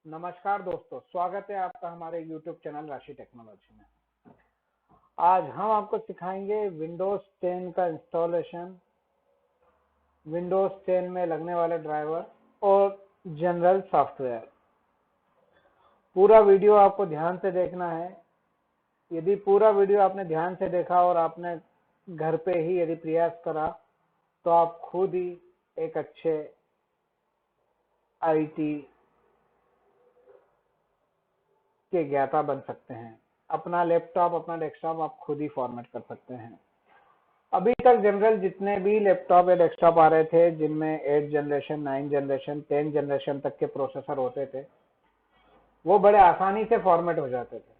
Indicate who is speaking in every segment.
Speaker 1: नमस्कार दोस्तों, स्वागत है आपका हमारे YouTube चैनल राशि टेक्नोलॉजी में। आज हम आपको सिखाएंगे विंडोज 10 का इंस्टॉलेशन, विंडोज 10 में लगने वाले ड्राइवर और जनरल सॉफ्टवेयर। पूरा वीडियो आपको ध्यान से देखना है। यदि पूरा वीडियो आपने ध्यान से देखा और आपने घर पे ही यदि प्रयास करा तो आप खुद ही एक अच्छे आईटी के ज्ञाता बन सकते हैं। अपना लैपटॉप, अपना डेस्कटॉप आप खुद ही फॉर्मेट कर सकते हैं। अभी तक जनरल जितने भी लैपटॉप या डेस्कटॉप आ रहे थे, जिनमें 8 जनरेशन, 9 जनरेशन, 10 जनरेशन तक के प्रोसेसर होते थे, वो बड़े आसानी से फॉर्मेट हो जाते थे।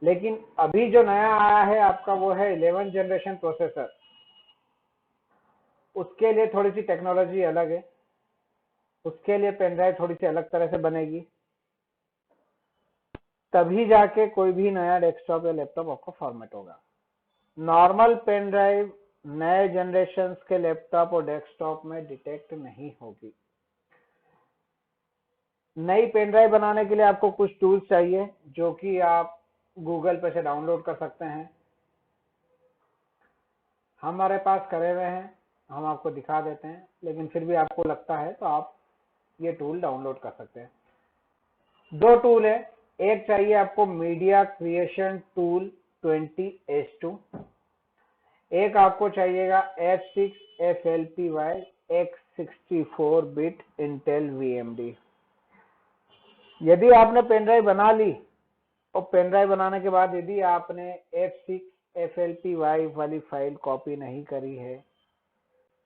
Speaker 1: लेकिन अभी जो नया आया है आपका, वो है 11 जनरेशन प्रोसेसर। उसके लिए थोड़ी सी टेक्नोलॉजी अलग है। उसके लिए पेन ड्राइव थोड़ी सी अलग तरह से बनेगी, तभी जाके कोई भी नया डेस्कटॉप या लैपटॉप आपको फॉर्मेट होगा। नॉर्मल पेन ड्राइव नए जनरेशन के लैपटॉप और डेस्कटॉप में डिटेक्ट नहीं होगी। नई पेन ड्राइव बनाने के लिए आपको कुछ टूल्स चाहिए, जो कि आप गूगल पे से डाउनलोड कर सकते हैं। हमारे पास करे हुए हैं, हम आपको दिखा देते हैं, लेकिन फिर भी आपको लगता है तो आप ये टूल डाउनलोड कर सकते हैं। दो टूल है, एक चाहिए आपको मीडिया क्रिएशन टूल 20H2, एक आपको चाहिएगा F6 FLPY x64 bit Intel VMD। यदि आपने पेन ड्राइव बना ली और पेन ड्राइव बनाने के बाद यदि आपने F6 FLPY वाली फाइल कॉपी नहीं करी है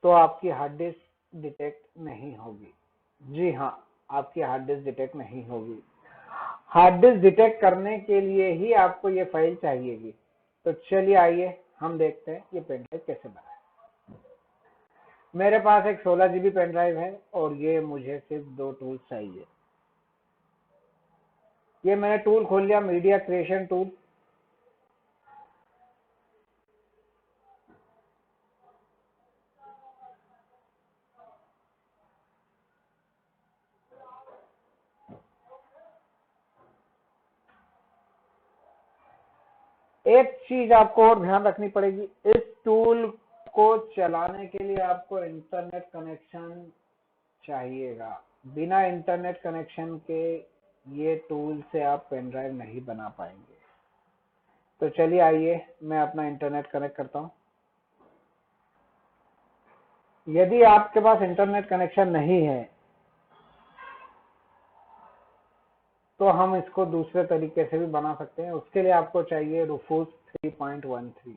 Speaker 1: तो आपकी हार्ड डिस्क डिटेक्ट नहीं होगी। जी हाँ, आपकी हार्ड डिस्क डिटेक्ट नहीं होगी। हार्ड डिस्क डिटेक्ट करने के लिए ही आपको ये फाइल चाहिएगी। तो चलिए आइए हम देखते हैं ये पेन ड्राइव कैसे बनाए। मेरे पास एक 16 GB पेन ड्राइव है और ये मुझे सिर्फ दो टूल चाहिए। ये मैंने टूल खोल लिया, मीडिया क्रिएशन टूल। एक चीज आपको और ध्यान रखनी पड़ेगी, इस टूल को चलाने के लिए आपको इंटरनेट कनेक्शन चाहिएगा। बिना इंटरनेट कनेक्शन के ये टूल से आप पेन ड्राइव नहीं बना पाएंगे। तो चलिए आइए मैं अपना इंटरनेट कनेक्ट करता हूँ। यदि आपके पास इंटरनेट कनेक्शन नहीं है तो हम इसको दूसरे तरीके से भी बना सकते हैं। उसके लिए आपको चाहिए रूफूस 3.13।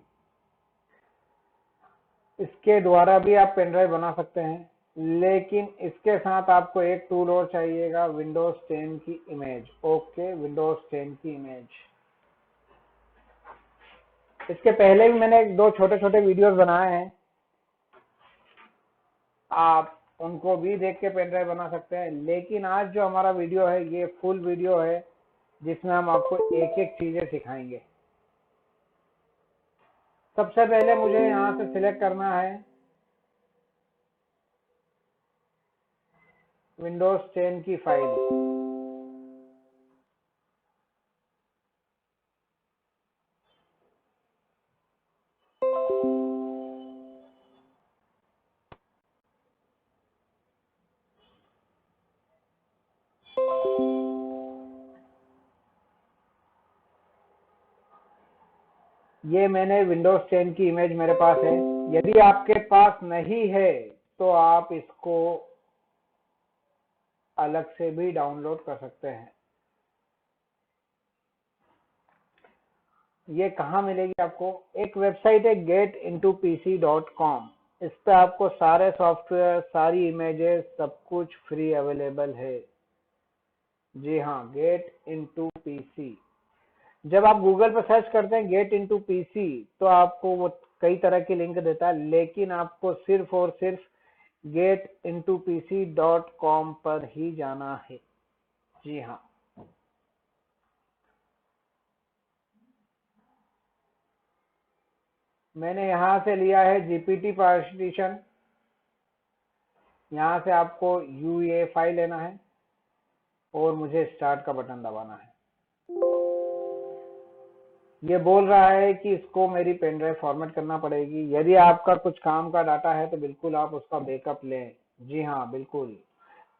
Speaker 1: इसके द्वारा भी आप पेन ड्राइव बना सकते हैं, लेकिन इसके साथ आपको एक टूल और चाहिएगा, विंडोज 10 की इमेज। ओके, विंडोज 10 की इमेज। इसके पहले भी मैंने दो छोटे छोटे वीडियोस बनाए हैं, आप उनको भी देख के पेन ड्राइव बना सकते हैं। लेकिन आज जो हमारा वीडियो है ये फुल वीडियो है, जिसमें हम आपको एक एक चीजें सिखाएंगे। सबसे पहले मुझे यहाँ से सिलेक्ट करना है विंडोज 10 की फाइल। ये मैंने विंडोज 10 की इमेज मेरे पास है। यदि आपके पास नहीं है तो आप इसको अलग से भी डाउनलोड कर सकते हैं। ये कहाँ मिलेगी आपको? एक वेबसाइट है getintopc.com। इस पे आपको सारे सॉफ्टवेयर, सारी इमेजेस, सब कुछ फ्री अवेलेबल है। जी हाँ, गेट इंटू पीसी। जब आप गूगल पर सर्च करते हैं गेट इंटू पीसी तो आपको वो कई तरह की लिंक देता है, लेकिन आपको सिर्फ और सिर्फ getintopc.com पर ही जाना है। जी हाँ, मैंने यहाँ से लिया है जीपीटी पार्टीशन। यहाँ से आपको यूए फाइल लेना है और मुझे स्टार्ट का बटन दबाना है। ये बोल रहा है कि इसको मेरी पेन ड्राइव फॉर्मेट करना पड़ेगी। यदि आपका कुछ काम का डाटा है तो बिल्कुल आप उसका बैकअप लें। जी हाँ, बिल्कुल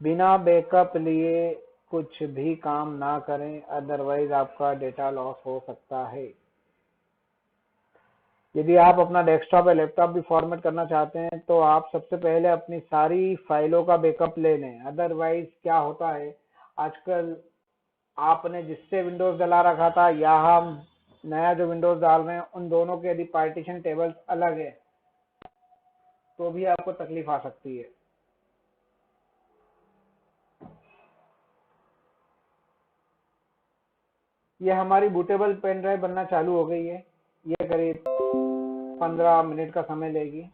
Speaker 1: बिना बैकअप लिए कुछ भी काम ना करें, अदरवाइज आपका डेटा लॉस हो सकता है। यदि आप अपना डेस्कटॉप या लैपटॉप भी फॉर्मेट करना चाहते हैं तो आप सबसे पहले अपनी सारी फाइलों का बैकअप ले लें। अदरवाइज क्या होता है, आजकल आपने जिससे विंडोज डला रखा था या हम नया जो विंडोज डाल रहे हैं, उन दोनों के यदि पार्टीशन टेबल्स अलग है तो भी आपको तकलीफ आ सकती है। ये हमारी बूटेबल पेन ड्राइव बनना चालू हो गई है। ये करीब 15 मिनट का समय लेगी।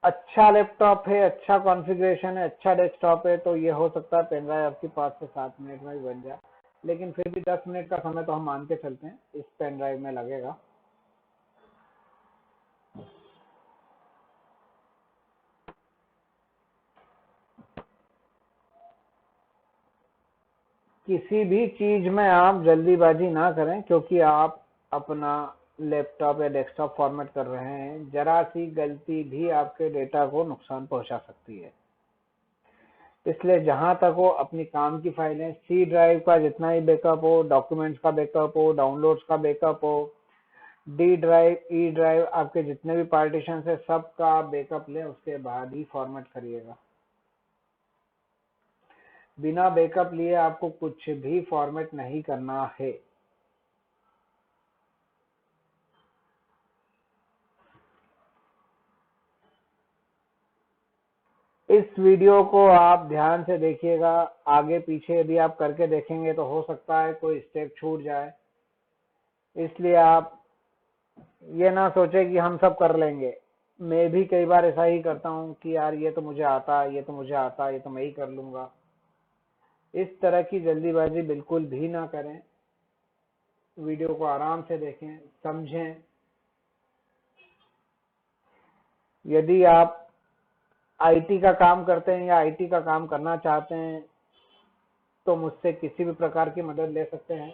Speaker 1: अच्छा लैपटॉप है, अच्छा कॉन्फ़िगरेशन है, अच्छा डेस्कटॉप है तो ये हो सकता है पेन ड्राइव आपकी 5 से 7 मिनट में भी बन जाए, लेकिन फिर भी 10 मिनट का समय तो हम मान के चलते हैं इस पेन ड्राइव में लगेगा। किसी भी चीज में आप जल्दीबाजी ना करें, क्योंकि आप अपना लैपटॉप या डेस्कटॉप फॉर्मेट कर रहे हैं। जरा सी गलती भी आपके डेटा को नुकसान पहुंचा सकती है। इसलिए जहां तक हो अपनी काम की फाइलें, सी ड्राइव का जितना ही बैकअप हो, डॉक्यूमेंट्स का बैकअप हो, डाउनलोड्स का बैकअप हो, डी ड्राइव, ई ड्राइव, आपके जितने भी पार्टीशन है सबका बैकअप लें, उसके बाद ही फॉर्मेट करिएगा। बिना बैकअप लिए आपको कुछ भी फॉर्मेट नहीं करना है। इस वीडियो को आप ध्यान से देखिएगा। आगे पीछे यदि आप करके देखेंगे तो हो सकता है कोई स्टेप छूट जाए, इसलिए आप ये ना सोचे कि हम सब कर लेंगे। मैं भी कई बार ऐसा ही करता हूँ कि यार ये तो मुझे आता है, ये तो मुझे आता है, ये तो मैं ही कर लूंगा। इस तरह की जल्दीबाजी बिल्कुल भी ना करें। वीडियो को आराम से देखें, समझें। यदि आप आईटी का काम करते हैं या आईटी का काम करना चाहते हैं तो मुझसे किसी भी प्रकार की मदद ले सकते हैं।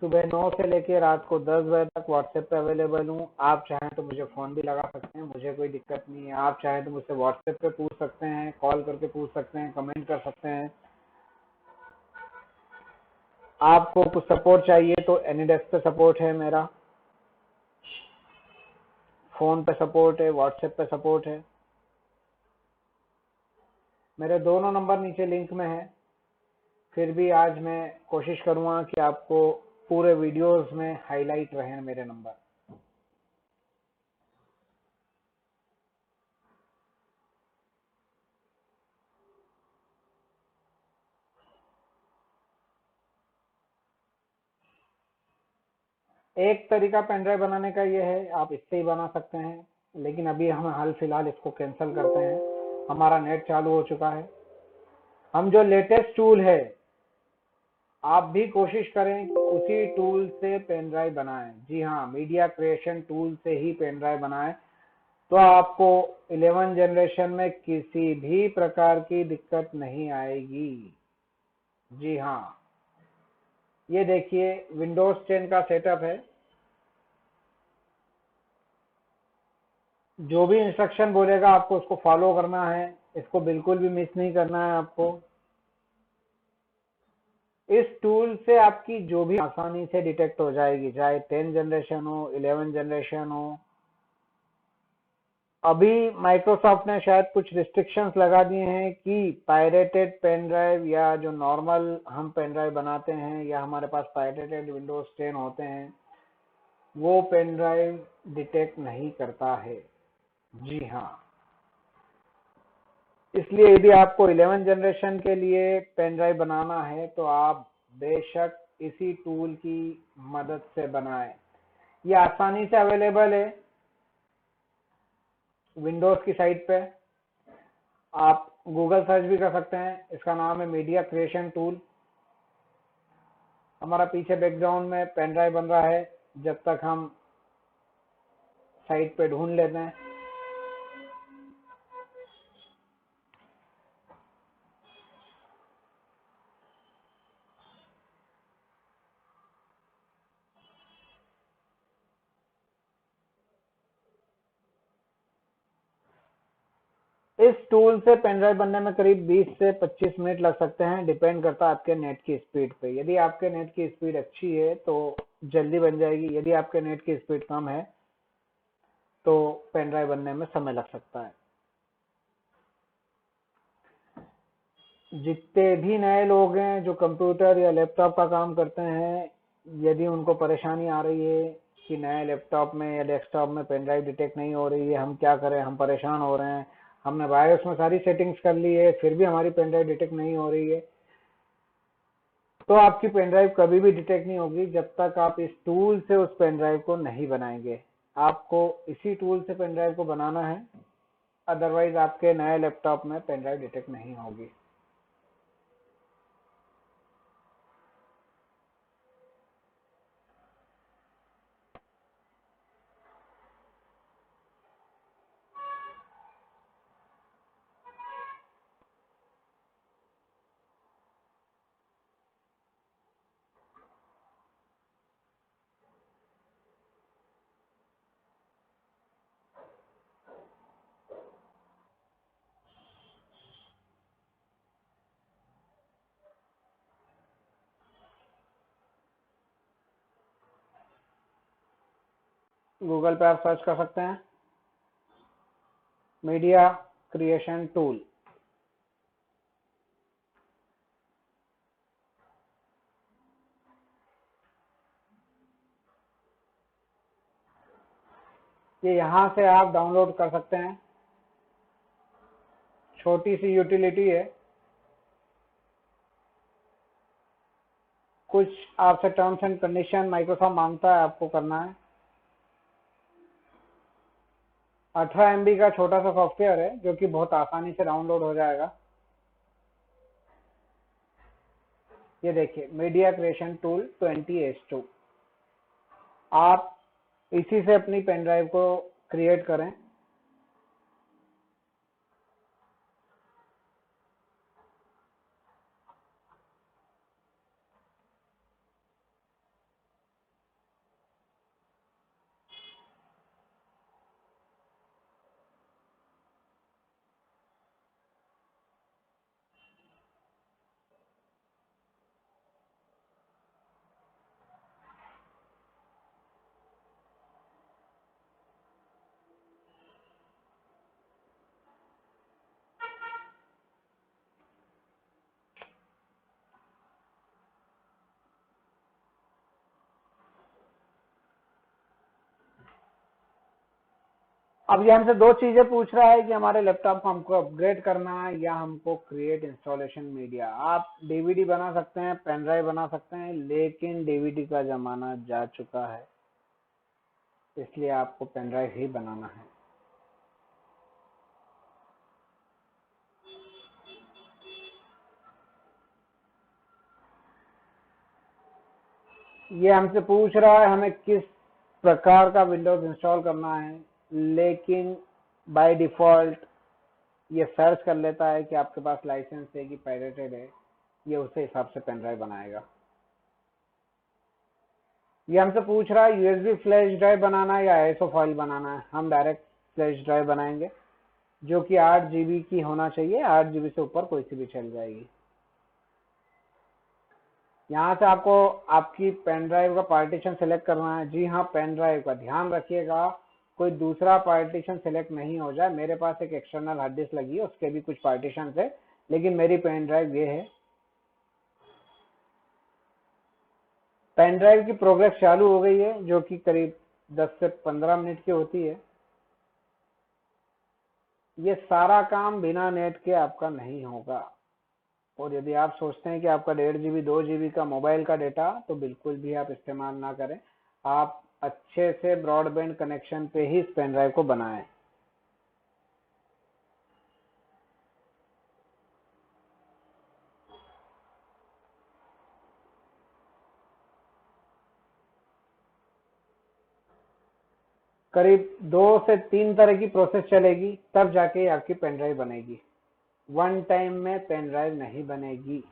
Speaker 1: सुबह 9 से लेकर रात को 10 बजे तक व्हाट्सएप पे अवेलेबल हूँ। आप चाहें तो मुझे फ़ोन भी लगा सकते हैं, मुझे कोई दिक्कत नहीं है। आप चाहें तो मुझसे व्हाट्सएप पे पूछ सकते हैं, कॉल करके पूछ सकते हैं, कमेंट कर सकते हैं। आपको कुछ सपोर्ट चाहिए तो एनीडेस्क पे सपोर्ट है मेरा, फ़ोन पे सपोर्ट है, व्हाट्सएप पे सपोर्ट है। मेरे दोनों नंबर नीचे लिंक में है। फिर भी आज मैं कोशिश करूँगा कि आपको पूरे वीडियोस में हाईलाइट रहें मेरे नंबर। एक तरीका पेन ड्राइव बनाने का ये है, आप इससे ही बना सकते हैं, लेकिन अभी हम हाल फिलहाल इसको कैंसिल करते हैं। हमारा नेट चालू हो चुका है। हम जो लेटेस्ट टूल है, आप भी कोशिश करें कि उसी टूल से पेन ड्राइव बनाएं। जी हाँ, मीडिया क्रिएशन टूल से ही पेन ड्राइव बनाएं, तो आपको 11 जनरेशन में किसी भी प्रकार की दिक्कत नहीं आएगी। जी हाँ, ये देखिए विंडोज 10 का सेटअप है। जो भी इंस्ट्रक्शन बोलेगा आपको उसको फॉलो करना है, इसको बिल्कुल भी मिस नहीं करना है आपको। इस टूल से आपकी जो भी आसानी से डिटेक्ट हो जाएगी, चाहे 10 जनरेशन हो, 11 जनरेशन हो। अभी माइक्रोसॉफ्ट ने शायद कुछ रिस्ट्रिक्शंस लगा दिए हैं कि पायरेटेड पेन ड्राइव या जो नॉर्मल हम पेन ड्राइव बनाते हैं या हमारे पास पायरेटेड विंडोज 10 होते हैं, वो पेन ड्राइव डिटेक्ट नहीं करता है। जी हाँ, इसलिए यदि आपको 11 जनरेशन के लिए पेन ड्राइव बनाना है तो आप बेशक इसी टूल की मदद से बनाएं। ये आसानी से अवेलेबल है विंडोज की साइट पे। आप गूगल सर्च भी कर सकते हैं, इसका नाम है मीडिया क्रिएशन टूल। हमारा पीछे बैकग्राउंड में पेन ड्राइव बन रहा है। जब तक हम साइट पे ढूंढ लेते हैं। इस टूल से पेन ड्राइव बनने में करीब 20 से 25 मिनट लग सकते हैं, डिपेंड करता है आपके नेट की स्पीड पे। यदि आपके नेट की स्पीड अच्छी है तो जल्दी बन जाएगी, यदि आपके नेट की स्पीड कम है तो पेन ड्राइव बनने में समय लग सकता है। जितने भी नए लोग हैं जो कंप्यूटर या लैपटॉप का काम करते हैं, यदि उनको परेशानी आ रही है कि नए लैपटॉप में या डेस्कटॉप में पेन ड्राइव डिटेक्ट नहीं हो रही है, हम क्या करें, हम परेशान हो रहे हैं, हमने बायोस में सारी सेटिंग्स कर ली है फिर भी हमारी पेन ड्राइव डिटेक्ट नहीं हो रही है, तो आपकी पेन ड्राइव कभी भी डिटेक्ट नहीं होगी जब तक आप इस टूल से उस पेन ड्राइव को नहीं बनाएंगे। आपको इसी टूल से पेन ड्राइव को बनाना है, अदरवाइज आपके नए लैपटॉप में पेन ड्राइव डिटेक्ट नहीं होगी। गूगल पे आप सर्च कर सकते हैं मीडिया क्रिएशन टूल। ये यहाँ से आप डाउनलोड कर सकते हैं, छोटी सी यूटिलिटी है, कुछ आपसे टर्म्स एंड कंडीशन माइक्रोसॉफ्ट मांगता है, आपको करना है। 18 MB का छोटा सा सॉफ्टवेयर है जो कि बहुत आसानी से डाउनलोड हो जाएगा। ये देखिए मीडिया क्रिएशन टूल 20H2, आप इसी से अपनी पेन ड्राइव को क्रिएट करें। अब ये हमसे दो चीजें पूछ रहा है कि हमारे लैपटॉप को हमको अपग्रेड करना है या हमको क्रिएट इंस्टॉलेशन मीडिया। आप डीवीडी बना सकते हैं, पेन ड्राइव बना सकते हैं, लेकिन डीवीडी का जमाना जा चुका है, इसलिए आपको पेन ड्राइव ही बनाना है। ये हमसे पूछ रहा है हमें किस प्रकार का विंडोज इंस्टॉल करना है, लेकिन बाय डिफॉल्ट ये सर्च कर लेता है कि आपके पास लाइसेंस है कि पायरेटेड है, ये उसे हिसाब से पेन ड्राइव बनाएगा। ये हमसे पूछ रहा है यूएसबी फ्लैश ड्राइव बनाना है या आईएसओ फाइल बनाना है। हम डायरेक्ट फ्लैश ड्राइव बनाएंगे जो कि 8 GB की होना चाहिए, 8 GB से ऊपर कोई सी भी चल जाएगी। यहाँ से आपको आपकी पेन ड्राइव का पार्टीशन सेलेक्ट करना है। जी हाँ, पेन ड्राइव का ध्यान रखिएगा कोई दूसरा पार्टीशन सेलेक्ट नहीं हो जाए। मेरे पास एक एक्सटर्नल हार्ड डिस्क लगी है, उसके भी कुछ पार्टीशन है, लेकिन मेरी पेन ड्राइव ये है। पेन ड्राइव की प्रोग्रेस चालू हो गई है जो कि करीब 10 से 15 मिनट की होती है। ये सारा काम बिना नेट के आपका नहीं होगा, और यदि आप सोचते हैं कि आपका 1.5 GB 2 GB का मोबाइल का डेटा, तो बिल्कुल भी आप इस्तेमाल ना करें। आप अच्छे से ब्रॉडबैंड कनेक्शन पे ही इस पेन ड्राइव को बनाएं। करीब 2 से 3 तरह की प्रोसेस चलेगी, तब जाके आपकी पेन ड्राइव बनेगी। वन टाइम में पेन ड्राइव नहीं बनेगी।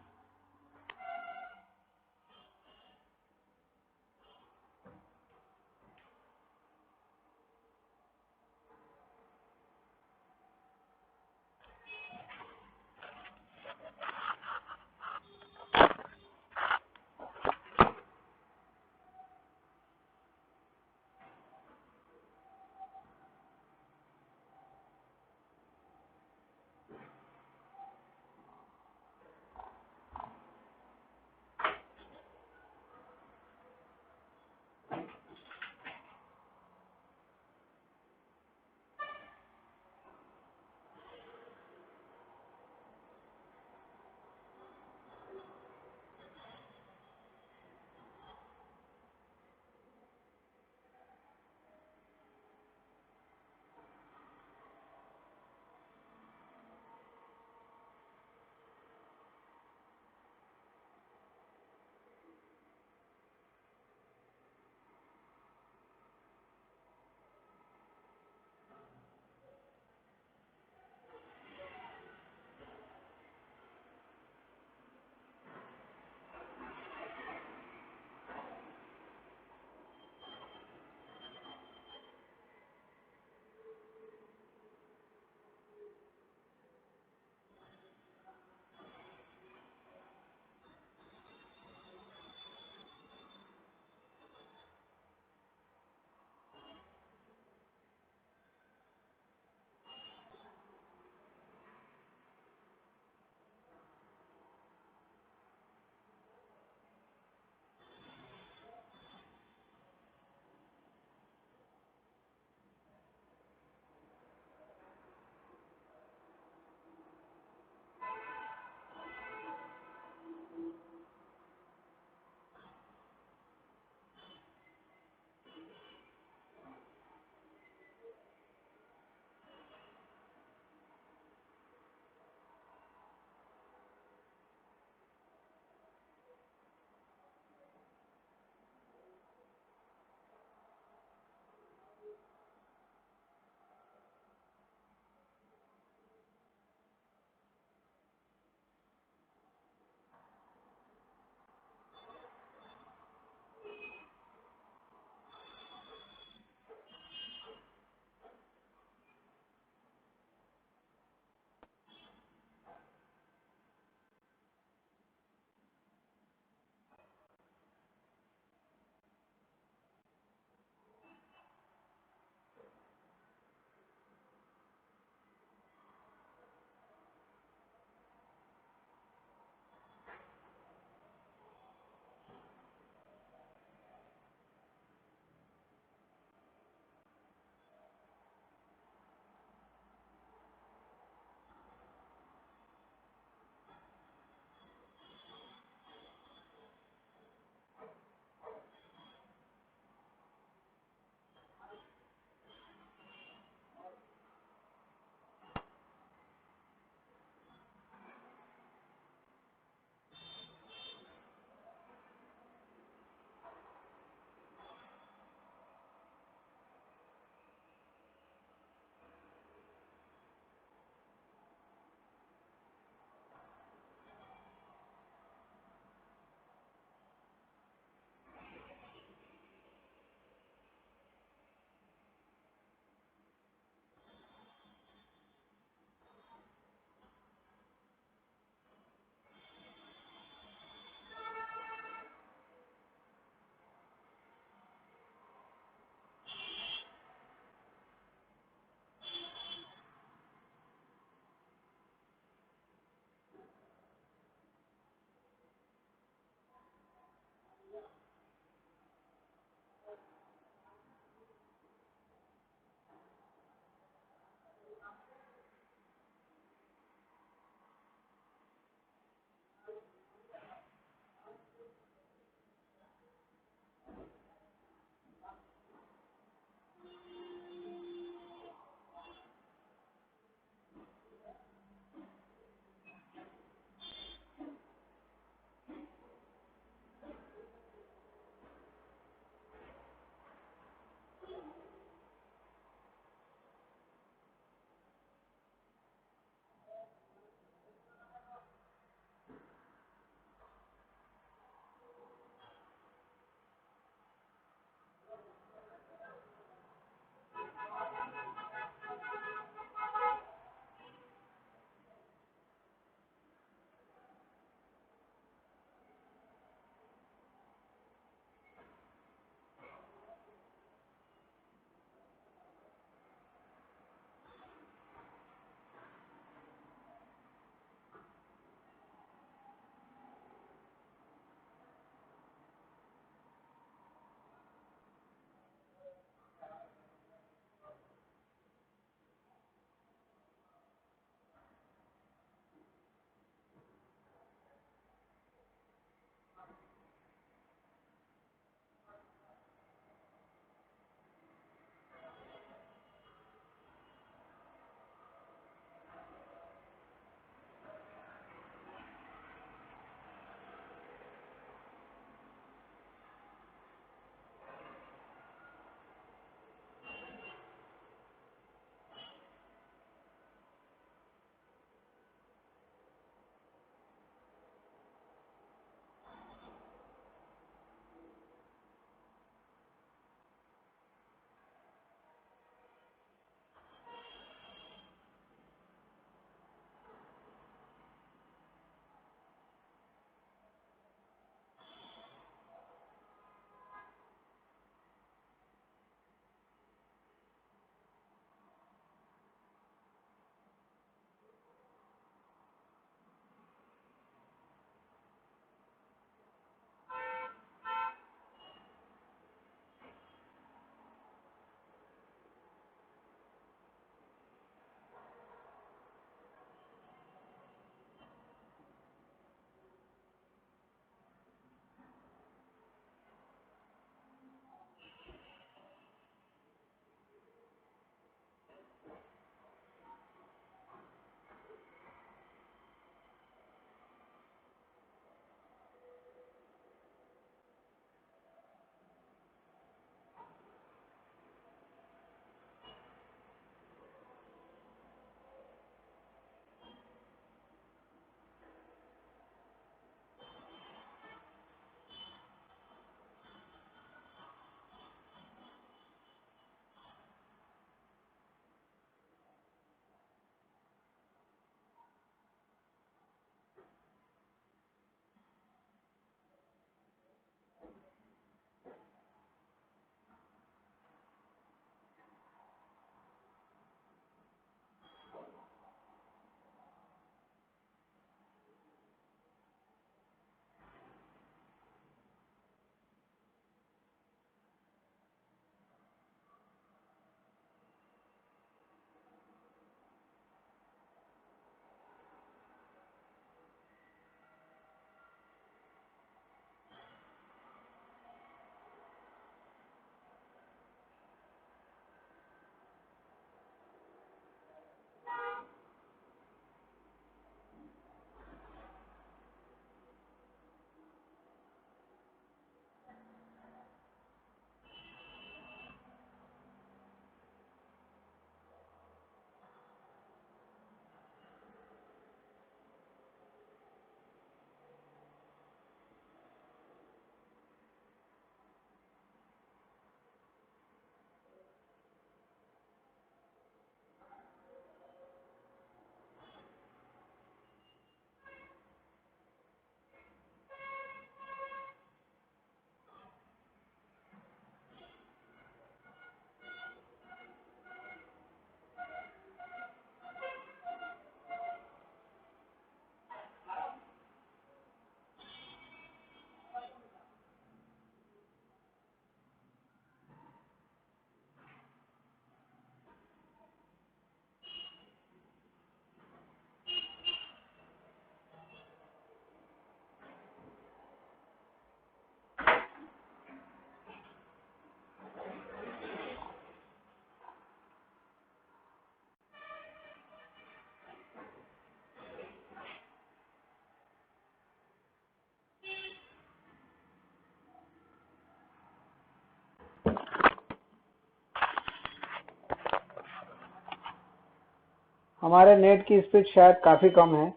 Speaker 1: हमारे नेट की स्पीड शायद काफ़ी कम है,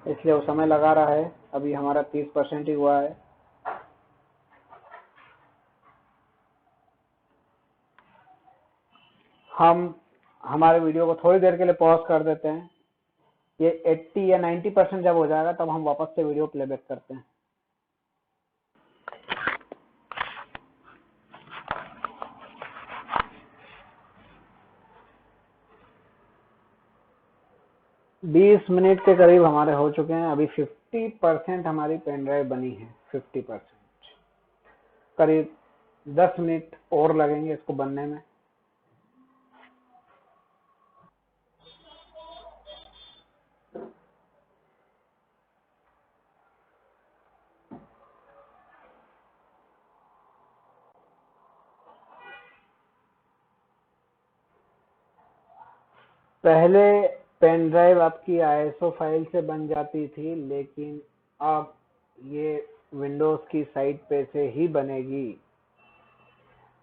Speaker 1: इसलिए वो समय लगा रहा है। अभी हमारा 30% ही हुआ है। हम हमारे वीडियो को थोड़ी देर के लिए पॉज कर देते हैं। ये 80 या 90% जब हो जाएगा तब हम वापस से वीडियो प्लेबैक करते हैं। बीस मिनट के करीब हमारे हो चुके हैं। अभी 50% हमारी पेन ड्राइव बनी है। 50%, करीब 10 मिनट और लगेंगे इसको बनने में। पहले पेन ड्राइव आपकी आईएसओ फाइल से बन जाती थी, लेकिन अब ये विंडोज की साइट पे से ही बनेगी।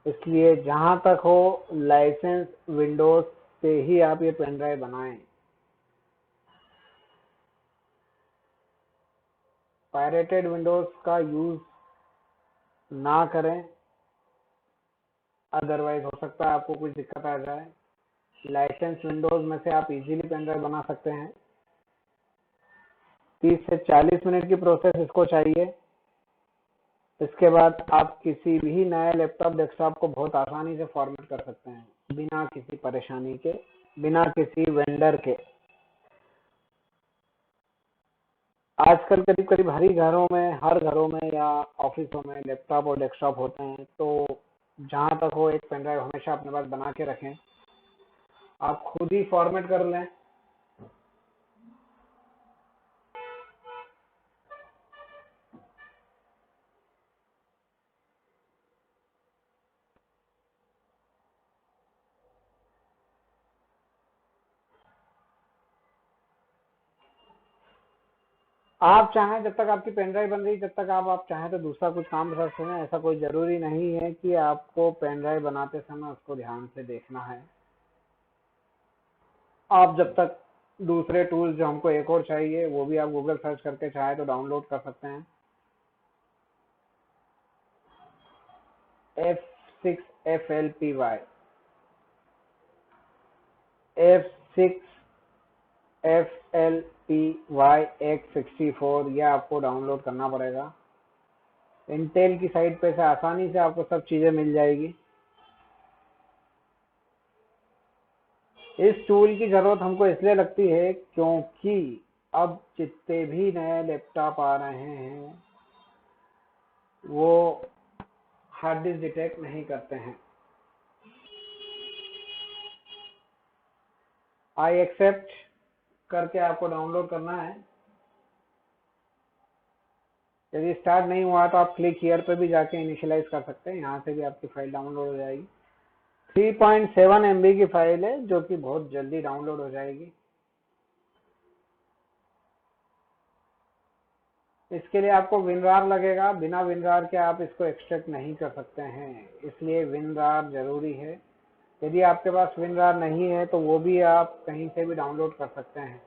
Speaker 1: इसलिए जहां तक हो लाइसेंस विंडोज से ही आप ये पेन ड्राइव बनाएं। पायरेटेड विंडोज का यूज ना करें, अदरवाइज हो सकता है आपको कुछ दिक्कत आ जाए। लाइसेंस विंडोज में से आप इजीली पेन ड्राइव बना सकते हैं। 30 से 40 मिनट की प्रोसेस इसको चाहिए। इसके बाद आप किसी भी नए लैपटॉप डेस्कटॉप को बहुत आसानी से फॉर्मेट कर सकते हैं, बिना किसी परेशानी के, बिना किसी वेंडर के। आजकल करीब करीब हर घरों में या ऑफिसों में लैपटॉप और डेस्कटॉप होते हैं, तो जहां तक हो एक पेन ड्राइव हमेशा अपने पास बना के रखें। आप खुद ही फॉर्मेट कर लें। आप चाहें, जब तक आपकी पेन ड्राइव बन रही, जब तक आप चाहें तो दूसरा कुछ काम कर सकते हैं। ऐसा कोई जरूरी नहीं है कि आपको पेन ड्राइव बनाते समय उसको ध्यान से देखना है। आप जब तक दूसरे टूल्स जो हमको एक और चाहिए वो भी आप गूगल सर्च करके चाहे तो डाउनलोड कर सकते हैं। F6FLPY, F6FLPY X64, यह आपको डाउनलोड करना पड़ेगा। इंटेल की साइट पे से आसानी से आपको सब चीजें मिल जाएगी। इस टूल की जरूरत हमको इसलिए लगती है क्योंकि अब जितने भी नए लैपटॉप आ रहे हैं वो हार्ड डिस्क डिटेक्ट नहीं करते हैं। आई एक्सेप्ट करके आपको डाउनलोड करना है। यदि स्टार्ट नहीं हुआ तो आप क्लिक हियर पे भी जाके इनिशियलाइज कर सकते हैं, यहाँ से भी आपकी फाइल डाउनलोड हो जाएगी। 3.7 MB की फाइल है जो कि बहुत जल्दी डाउनलोड हो जाएगी। इसके लिए आपको WinRAR लगेगा। बिना WinRAR के आप इसको एक्सट्रैक्ट नहीं कर सकते हैं, इसलिए WinRAR जरूरी है। यदि आपके पास WinRAR नहीं है तो वो भी आप कहीं से भी डाउनलोड कर सकते हैं।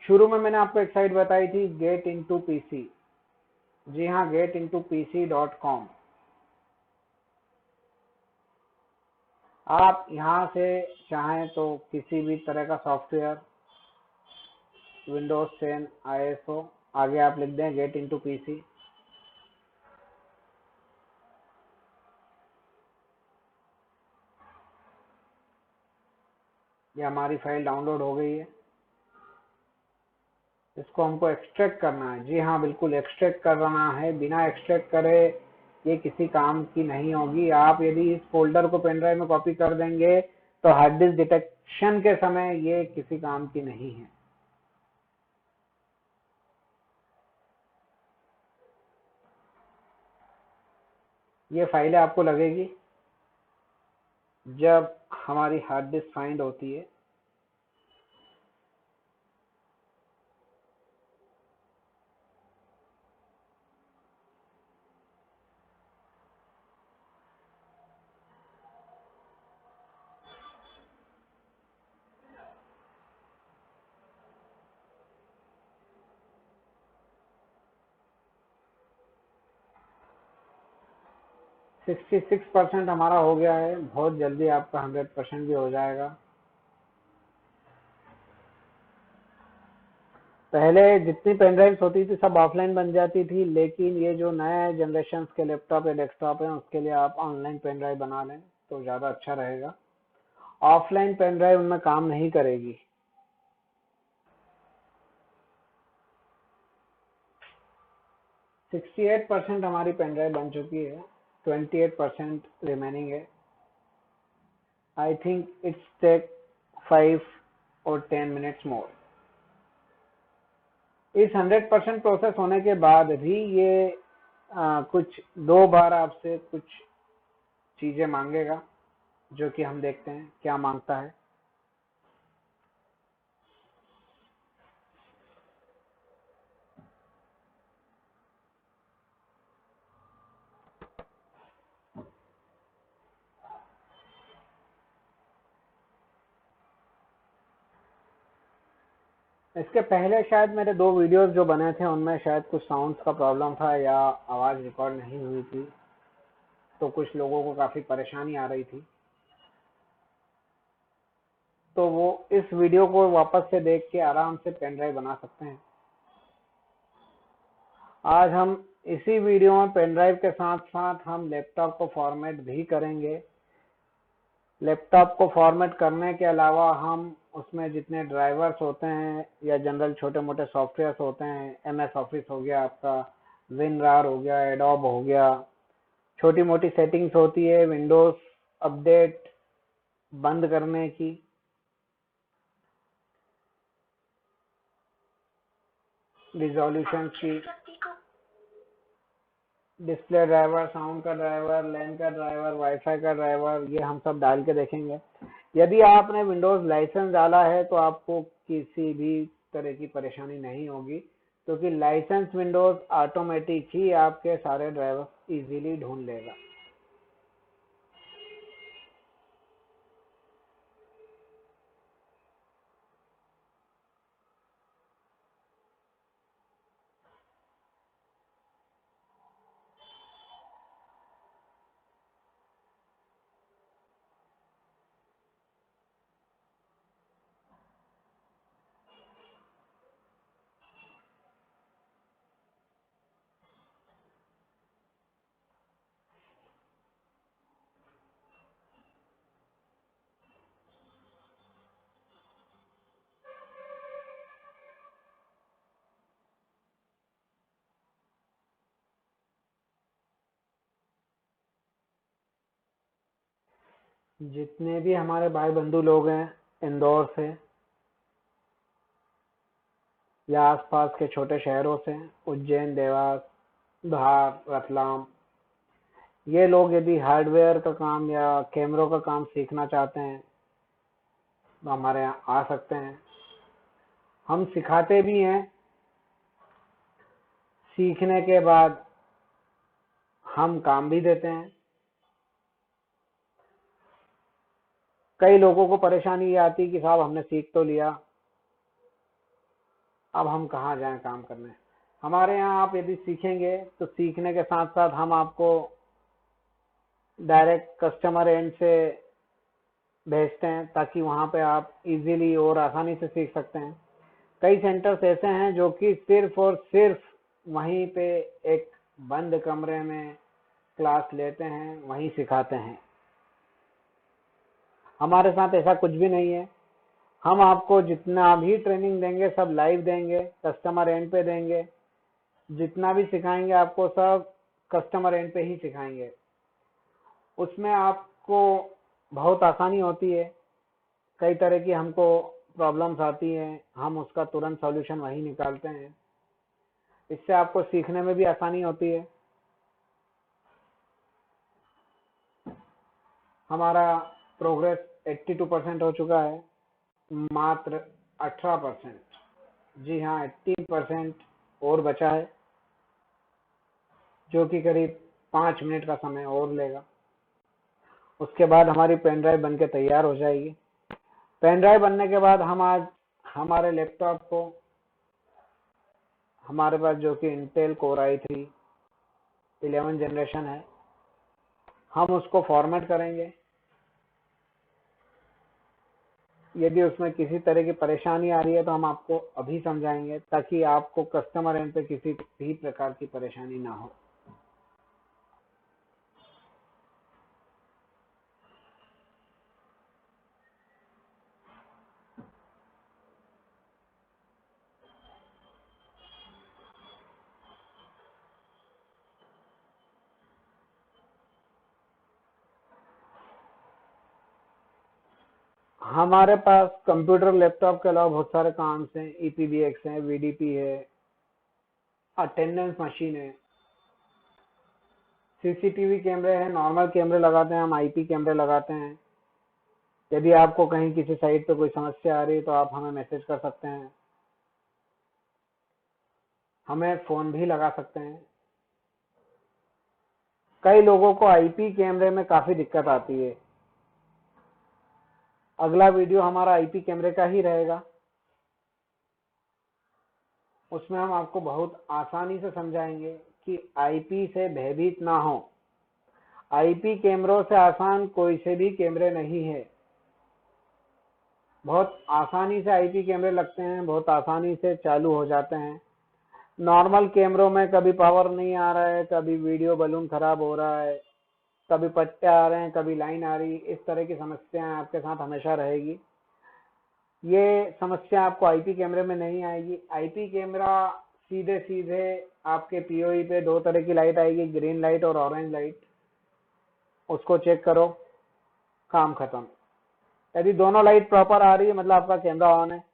Speaker 1: शुरू में मैंने आपको एक साइट बताई थी, गेट इनटू पीसी। जी हाँ, getintopc.com। आप यहाँ से चाहें तो किसी भी तरह का सॉफ्टवेयर, विंडोज 10, आईएसओ, आगे आप लिख दें गेट इनटू पीसी। ये हमारी फाइल डाउनलोड हो गई है। इसको हमको एक्सट्रैक्ट करना है। जी हाँ, बिल्कुल एक्सट्रैक्ट करना है। बिना एक्सट्रैक्ट करे ये किसी काम की नहीं होगी। आप यदि इस फोल्डर को पेन ड्राइव में कॉपी कर देंगे तो हार्ड डिस्क डिटेक्शन के समय ये किसी काम की नहीं है। ये फाइलें आपको लगेगी जब हमारी हार्ड डिस्क फाइंड होती है। 66% हमारा हो गया है। बहुत जल्दी आपका 100% भी हो जाएगा। पहले जितनी पेन ड्राइव्स होती थी सब ऑफलाइन बन जाती थी, लेकिन ये जो नए जनरेशन के लैपटॉप या डेस्कटॉप हैं उसके लिए आप ऑनलाइन पेन ड्राइव बना लें तो ज़्यादा अच्छा रहेगा। ऑफलाइन पेन ड्राइव उनमें काम नहीं करेगी। %68 हमारी पेन ड्राइव बन चुकी है, 28% रिमेनिंग है। आई थिंक इट्स टेक 5 और 10 मिनट्स मोर। इस 100% प्रोसेस होने के बाद भी ये कुछ 2 बार आपसे कुछ चीजें मांगेगा, जो कि हम देखते हैं क्या मांगता है। इसके पहले शायद मेरे 2 वीडियोस जो बने थे उनमें शायद कुछ साउंड्स का प्रॉब्लम था या आवाज रिकॉर्ड नहीं हुई थी, तो कुछ लोगों को काफी परेशानी आ रही थी, तो वो इस वीडियो को वापस से देख के आराम से पेन ड्राइव बना सकते हैं। आज हम इसी वीडियो में पेन ड्राइव के साथ साथ हम लैपटॉप को फॉर्मेट भी करेंगे। लैपटॉप को फॉर्मेट करने के अलावा हम उसमें जितने ड्राइवर्स होते हैं या जनरल छोटे मोटे सॉफ्टवेयर होते हैं, MS ऑफिस हो गया आपका, WinRAR हो गया, एडोब हो गया, छोटी मोटी सेटिंग्स होती है विंडोज अपडेट बंद करने की, रिजोल्यूशन की, डिस्प्ले ड्राइवर, साउंड का ड्राइवर, लैन का ड्राइवर, वाईफाई का ड्राइवर, ये हम सब डाल के देखेंगे। यदि आपने विंडोज लाइसेंस डाला है तो आपको किसी भी तरह की परेशानी नहीं होगी, क्योंकि लाइसेंस विंडोज ऑटोमेटिक ही आपके सारे ड्राइवर इजीली ढूंढ लेगा। जितने भी हमारे भाई बंधु लोग हैं इंदौर से या आसपास के छोटे शहरों से, उज्जैन, देवास, धार, रतलाम, ये लोग यदि हार्डवेयर का काम या कैमरों का काम सीखना चाहते हैं तो हमारे यहाँ आ सकते हैं। हम सिखाते भी हैं, सीखने के बाद हम काम भी देते हैं। कई लोगों को परेशानी ये आती कि साहब हमने सीख तो लिया, अब हम कहाँ जाएं काम करने। हमारे यहाँ आप यदि सीखेंगे तो सीखने के साथ साथ हम आपको डायरेक्ट कस्टमर एंड से भेजते हैं, ताकि वहाँ पे आप इजीली और आसानी से सीख सकते हैं। कई सेंटर्स ऐसे हैं जो कि सिर्फ और सिर्फ वहीं पे एक बंद कमरे में क्लास लेते हैं, वहीं सिखाते हैं। हमारे साथ ऐसा कुछ भी नहीं है। हम आपको जितना भी ट्रेनिंग देंगे सब लाइव देंगे, कस्टमर एंड पे देंगे। जितना भी सिखाएंगे आपको सब कस्टमर एंड पे ही सिखाएंगे। उसमें आपको बहुत आसानी होती है। कई तरह की हमको प्रॉब्लम्स आती हैं, हम उसका तुरंत सॉल्यूशन वहीं निकालते हैं। इससे आपको सीखने में भी आसानी होती है। हमारा प्रोग्रेस 82% हो चुका है, मात्र 18%, जी हाँ 18% और बचा है, जो कि करीब 5 मिनट का समय और लेगा। उसके बाद हमारी पेन ड्राइव बनके तैयार हो जाएगी। पेन ड्राइव बनने के बाद हम आज हमारे लैपटॉप को, हमारे पास जो कि इंटेल कोर i3 11 जनरेशन है, हम उसको फॉर्मेट करेंगे। यदि उसमें किसी तरह की परेशानी आ रही है तो हम आपको अभी समझाएंगे, ताकि आपको कस्टमर एंड पे किसी भी प्रकार की परेशानी ना हो। हमारे पास कंप्यूटर लैपटॉप के अलावा बहुत सारे काम हैं। ईपीबीएक्स है, वीडीपी है, अटेंडेंस मशीन है, सीसीटीवी कैमरे हैं, नॉर्मल कैमरे लगाते हैं हम, आईपी कैमरे लगाते हैं। यदि आपको कहीं किसी साइट पे कोई समस्या आ रही है तो आप हमें मैसेज कर सकते हैं, हमें फोन भी लगा सकते हैं। कई लोगों को आईपी कैमरे में काफी दिक्कत आती है। अगला वीडियो हमारा आईपी कैमरे का ही रहेगा। उसमें हम आपको बहुत आसानी से समझाएंगे कि आईपी से भयभीत ना हो। आईपी कैमरों से आसान कोई से भी कैमरे नहीं है। बहुत आसानी से आईपी कैमरे लगते हैं, बहुत आसानी से चालू हो जाते हैं। नॉर्मल कैमरों में कभी पावर नहीं आ रहा है, कभी वीडियो बलून खराब हो रहा है, कभी पट्टे आ रहे हैं, कभी लाइन आ रही, इस तरह की समस्याएं आपके साथ हमेशा रहेगी। ये समस्या आपको आईपी कैमरे में नहीं आएगी। आईपी कैमरा सीधे सीधे आपके पीओई पे दो तरह की लाइट आएगी, ग्रीन लाइट और ऑरेंज लाइट। उसको चेक करो, काम खत्म। यदि दोनों लाइट प्रॉपर आ रही है मतलब आपका कैमरा ऑन है।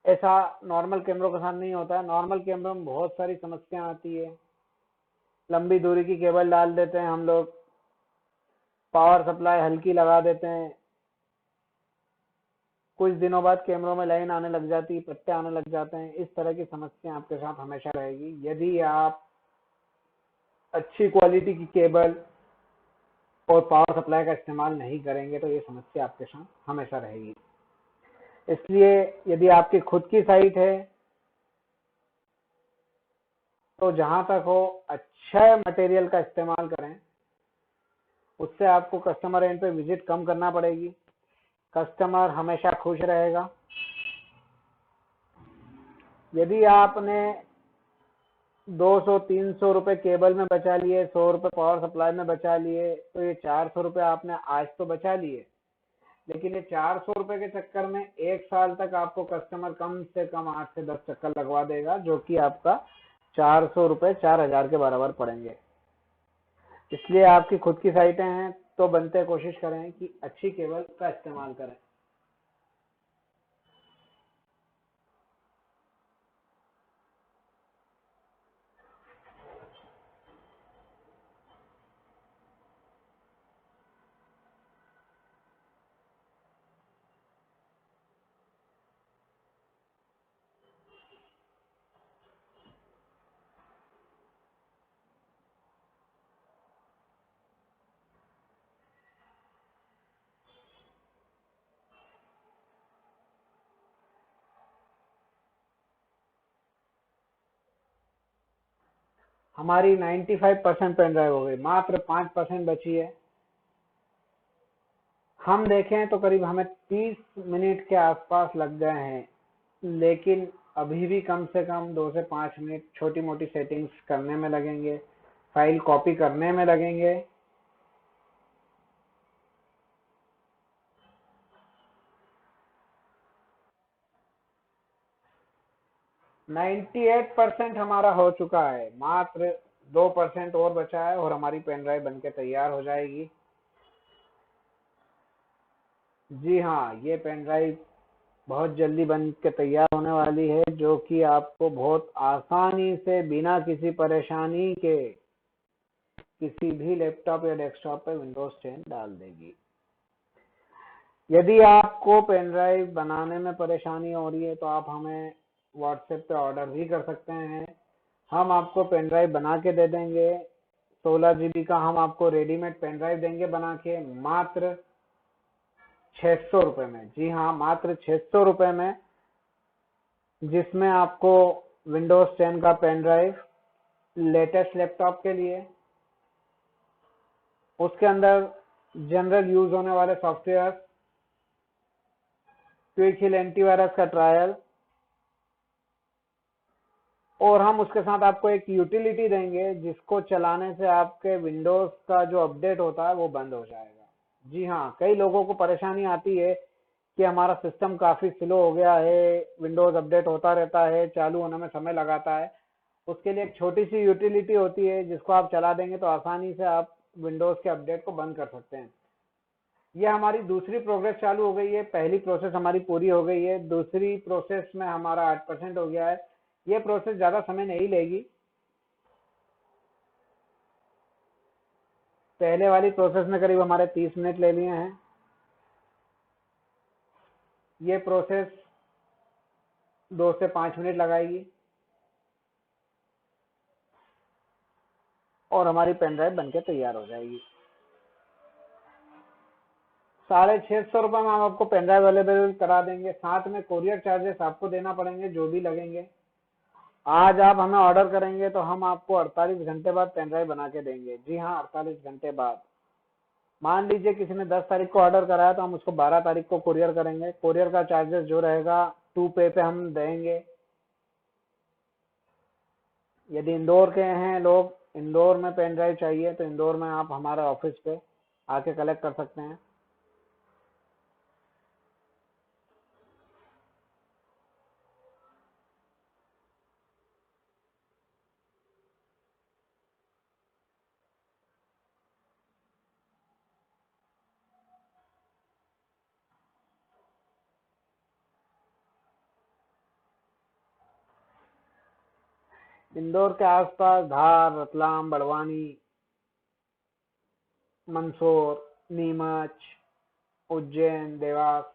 Speaker 1: ऐसा नॉर्मल कैमरों के साथ नहीं होता है। नॉर्मल कैमरों में बहुत सारी समस्या आती है। लंबी दूरी की केबल डाल देते हैं हम लोग, पावर सप्लाई हल्की लगा देते हैं, कुछ दिनों बाद कैमरों में लाइन आने लग जाती है, पट्टे आने लग जाते हैं। इस तरह की समस्या आपके साथ हमेशा रहेगी। यदि आप अच्छी क्वालिटी की केबल और पावर सप्लाई का इस्तेमाल नहीं करेंगे तो ये समस्या आपके साथ हमेशा रहेगी। इसलिए यदि आपकी खुद की साइट है तो जहां तक हो अच्छा मटेरियल का इस्तेमाल करें। उससे आपको कस्टमर एंड पे विजिट कम करना पड़ेगी, कस्टमर हमेशा खुश रहेगा। यदि आपने 200-300 रुपए केबल में बचा लिए, 100 रुपए पावर सप्लाई में बचा लिए, तो ये 400 रुपए आपने आज तो बचा लिए। लेकिन ये 400 रुपए के चक्कर में एक साल तक आपको कस्टमर कम से कम 8 से 10 चक्कर लगवा देगा, जो कि आपका 400 रुपए 4000 के बराबर पड़ेंगे। इसलिए आपकी खुद की साइटें हैं तो बनते कोशिश करें कि अच्छी केबल का इस्तेमाल करें। हमारी 95% पेन ड्राइव हो गई, मात्र 5% बची है। हम देखें तो करीब हमें 30 मिनट के आसपास लग गए हैं, लेकिन अभी भी कम से कम 2 से 5 मिनट छोटी मोटी सेटिंग्स करने में लगेंगे, फाइल कॉपी करने में लगेंगे। 98% हमारा हो चुका है, मात्र 2% और बचा है और हमारी पेन ड्राइव बनके तैयार हो जाएगी। जी हाँ, ये पेन ड्राइव बहुत जल्दी बन के तैयार होने वाली है, जो कि आपको बहुत आसानी से बिना किसी परेशानी के किसी भी लैपटॉप या डेस्कटॉप पे विंडोज 10 डाल देगी। यदि आपको पेन ड्राइव बनाने में परेशानी हो रही है तो आप हमें व्हाट्सएप पे ऑर्डर भी कर सकते हैं। हम आपको पेन ड्राइव बना के दे देंगे। 16 GB का हम आपको रेडीमेड पेन ड्राइव देंगे बना के, मात्र 600 रुपए में। जी हाँ, मात्र 600 रुपए में, जिसमें आपको विंडोज 10 का पेन ड्राइव लेटेस्ट लैपटॉप के लिए, उसके अंदर जनरल यूज होने वाले सॉफ्टवेयर, क्विक हिल एंटीवायरस का ट्रायल, और हम उसके साथ आपको एक यूटिलिटी देंगे जिसको चलाने से आपके विंडोज का जो अपडेट होता है वो बंद हो जाएगा। जी हाँ, कई लोगों को परेशानी आती है कि हमारा सिस्टम काफी स्लो हो गया है, विंडोज अपडेट होता रहता है, चालू होने में समय लगाता है। उसके लिए एक छोटी सी यूटिलिटी होती है जिसको आप चला देंगे तो आसानी से आप विंडोज के अपडेट को बंद कर सकते हैं। ये हमारी दूसरी प्रोग्रेस चालू हो गई है। पहली प्रोसेस हमारी पूरी हो गई है, दूसरी प्रोसेस में हमारा 8% हो गया है। ये प्रोसेस ज्यादा समय नहीं लेगी। पहले वाली प्रोसेस में करीब हमारे 30 मिनट ले लिए हैं। ये प्रोसेस 2 से 5 मिनट लगाएगी और हमारी पेन ड्राइव बनके तैयार हो जाएगी। 650 रुपये में हम आपको पेन ड्राइव अवेलेबल करा देंगे। साथ में कोरियर चार्जेस आपको देना पड़ेंगे जो भी लगेंगे। आज आप हमें ऑर्डर करेंगे तो हम आपको 48 घंटे बाद पेन ड्राइव बना के देंगे। जी हाँ, 48 घंटे बाद। मान लीजिए किसी ने 10 तारीख को ऑर्डर कराया तो हम उसको 12 तारीख को कुरियर करेंगे। कुरियर का चार्जेस जो रहेगा 2 पे हम देंगे। यदि इंदौर के हैं लोग, इंदौर में पेन ड्राइव चाहिए तो इंदौर में आप हमारे ऑफिस पे आके कलेक्ट कर सकते हैं। इंदौर के आसपास धार, रतलाम, बड़वानी, मंदसौर, नीमच, उज्जैन, देवास,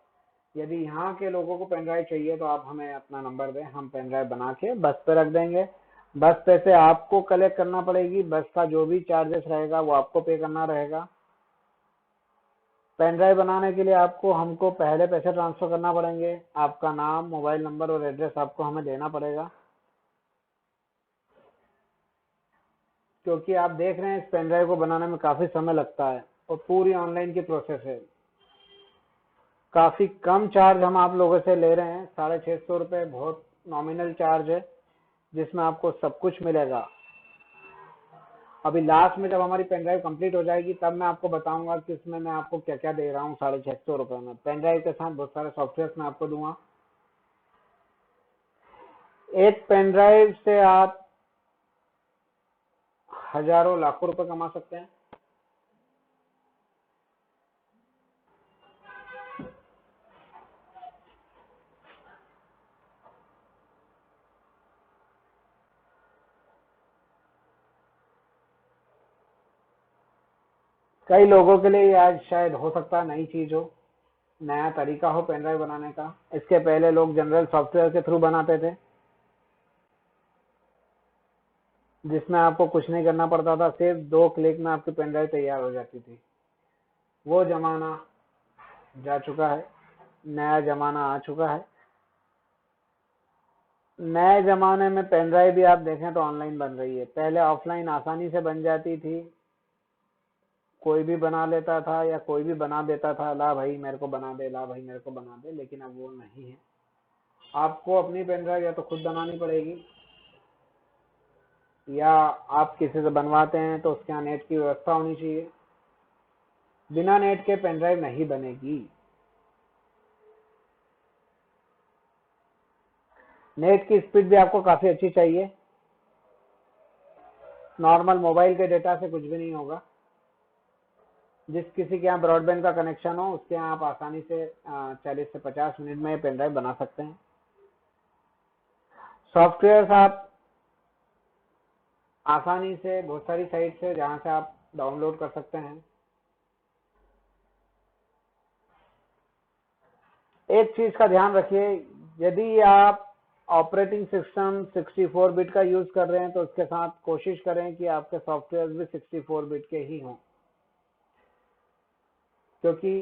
Speaker 1: यदि यहाँ के लोगों को पेन ड्राइव चाहिए तो आप हमें अपना नंबर दें, हम पेन ड्राइव बना के बस पे रख देंगे। बस पे से आपको कलेक्ट करना पड़ेगी, बस का जो भी चार्जेस रहेगा वो आपको पे करना रहेगा। पेन ड्राइव बनाने के लिए आपको हमको पहले पैसे ट्रांसफर करना पड़ेंगे। आपका नाम, मोबाइल नंबर और एड्रेस आपको हमें देना पड़ेगा, क्योंकि आप देख रहे हैं इस पेन ड्राइव को बनाने में काफी समय लगता है और पूरी ऑनलाइन की प्रोसेस है। काफी कम चार्ज हम आप लोगों से ले रहे हैं, 650 रुपये बहुत नॉमिनल चार्ज है जिसमें आपको सब कुछ मिलेगा। अभी लास्ट में जब हमारी पेन ड्राइव कंप्लीट हो जाएगी तब मैं आपको बताऊंगा कि इसमें मैं आपको क्या क्या दे रहा हूँ। 650 रुपये में पेन ड्राइव के साथ बहुत सारे सॉफ्टवेयर मैं आपको दूंगा। एक पेन ड्राइव से आप हजारों लाखों रुपए कमा सकते हैं। कई लोगों के लिए ये आज शायद हो सकता है नई चीज हो, नया तरीका हो पेन ड्राइव बनाने का। इसके पहले लोग जनरल सॉफ्टवेयर के थ्रू बनाते थे जिसमें आपको कुछ नहीं करना पड़ता था, सिर्फ 2 क्लिक में आपकी पेन ड्राइव तैयार हो जाती थी। वो जमाना जा चुका है, नया जमाना आ चुका है। नए जमाने में पेन ड्राइव भी आप देखें तो ऑनलाइन बन रही है। पहले ऑफलाइन आसानी से बन जाती थी, कोई भी बना लेता था या कोई भी बना देता था, ला भाई मेरे को बना दे, ला भाई मेरे को बना दे। लेकिन अब वो नहीं है, आपको अपनी पेन ड्राइव या तो खुद बनानी पड़ेगी या आप किसी से बनवाते हैं तो उसके यहाँ नेट की व्यवस्था होनी चाहिए। बिना नेट के पेन ड्राइव नहीं बनेगी। नेट की स्पीड भी आपको काफी अच्छी चाहिए, नॉर्मल मोबाइल के डेटा से कुछ भी नहीं होगा। जिस किसी के यहाँ ब्रॉडबैंड का कनेक्शन हो उसके यहाँ आप आसानी से 40 से 50 मिनट में पेन ड्राइव बना सकते हैं। सॉफ्टवेयर आप आसानी से बहुत सारी साइट से जहाँ से आप डाउनलोड कर सकते हैं। एक चीज का ध्यान रखिए, यदि आप ऑपरेटिंग सिस्टम 64 बिट का यूज कर रहे हैं तो उसके साथ कोशिश करें कि आपके सॉफ्टवेयर भी 64 बिट के ही हों, क्योंकि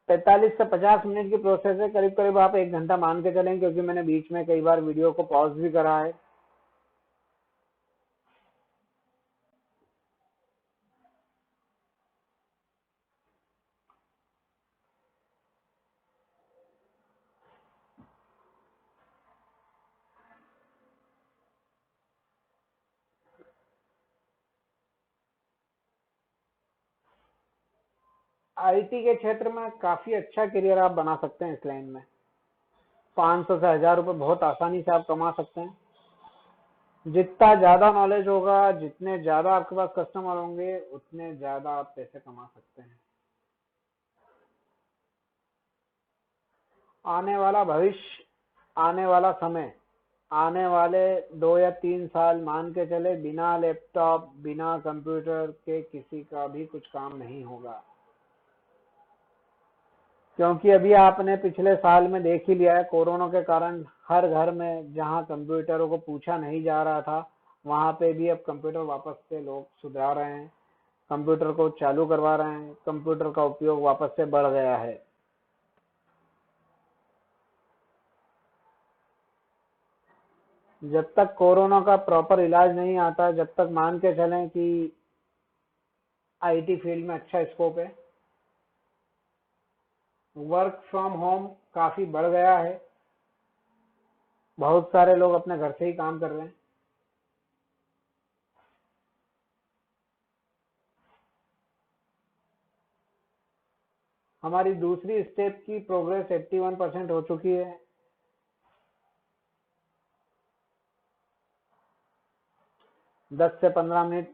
Speaker 1: 45 से 50 मिनट की प्रोसेस है, करीब करीब आप 1 घंटा मान के चलें, क्योंकि मैंने बीच में कई बार वीडियो को पॉज भी करा है। आईटी के क्षेत्र में काफी अच्छा करियर आप बना सकते हैं इस लाइन में। 500 से 1000 रुपए बहुत आसानी से आप कमा सकते हैं। जितना ज्यादा नॉलेज होगा, जितने ज्यादा आपके पास कस्टमर होंगे, उतने ज्यादा आप पैसे कमा सकते हैं। आने वाला भविष्य, आने वाला समय, आने वाले 2 या 3 साल मान के चले, बिना लैपटॉप, बिना कंप्यूटर के किसी का भी कुछ काम नहीं होगा। क्योंकि अभी आपने पिछले साल में देख ही लिया है, कोरोना के कारण हर घर में जहां कंप्यूटरों को पूछा नहीं जा रहा था, वहां पे भी अब कंप्यूटर वापस से लोग सुधार रहे हैं, कंप्यूटर को चालू करवा रहे हैं, कंप्यूटर का उपयोग वापस से बढ़ गया है। जब तक कोरोना का प्रॉपर इलाज नहीं आता, जब तक मान के चलें कि आईटी फील्ड में अच्छा स्कोप है। वर्क फ्रॉम होम काफी बढ़ गया है, बहुत सारे लोग अपने घर से ही काम कर रहे हैं। हमारी दूसरी स्टेप की प्रोग्रेस 81% हो चुकी है। 10 से 15 मिनट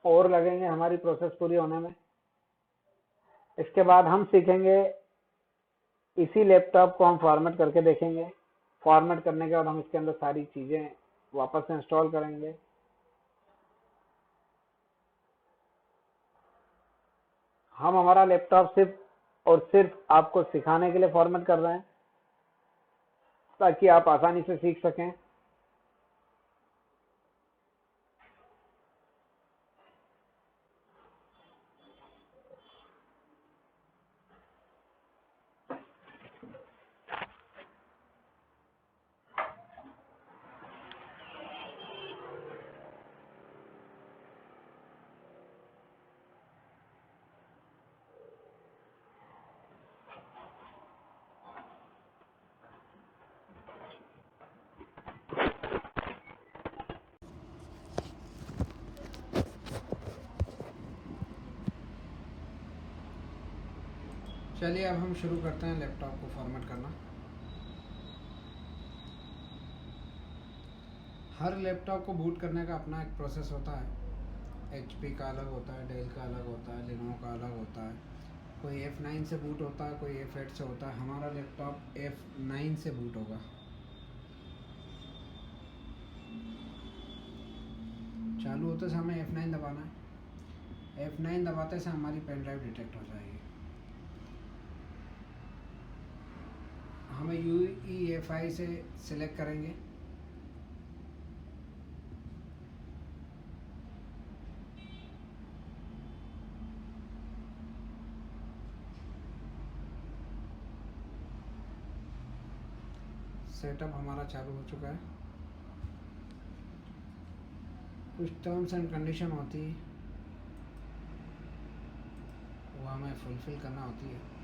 Speaker 1: और लगेंगे हमारी प्रोसेस पूरी होने में। इसके बाद हम सीखेंगे, इसी लैपटॉप को हम फॉर्मेट करके देखेंगे। फॉर्मेट करने के बाद हम इसके अंदर सारी चीजें वापस से इंस्टॉल करेंगे। हम हमारा लैपटॉप सिर्फ और सिर्फ आपको सिखाने के लिए फॉर्मेट कर रहे हैं, ताकि आप आसानी से सीख सकें। चलिए अब हम शुरू करते हैं लैपटॉप को फॉर्मेट करना। हर लैपटॉप को बूट करने का अपना एक प्रोसेस होता है। HP का अलग होता है, डेल का अलग होता है, लिनोवो का अलग होता है। कोई F9 से बूट होता है, कोई F8 से होता है। हमारा लैपटॉप F9 से बूट होगा। चालू होते समय F9 दबाना है। F9 दबाते से हमारी पेन ड्राइव डिटेक्ट हो जाएगी। हमें UEFI से सिलेक्ट करेंगे। सेटअप हमारा चालू हो चुका है। कुछ टर्म्स एंड कंडीशन होती है, वो हमें फुलफिल करना होती है।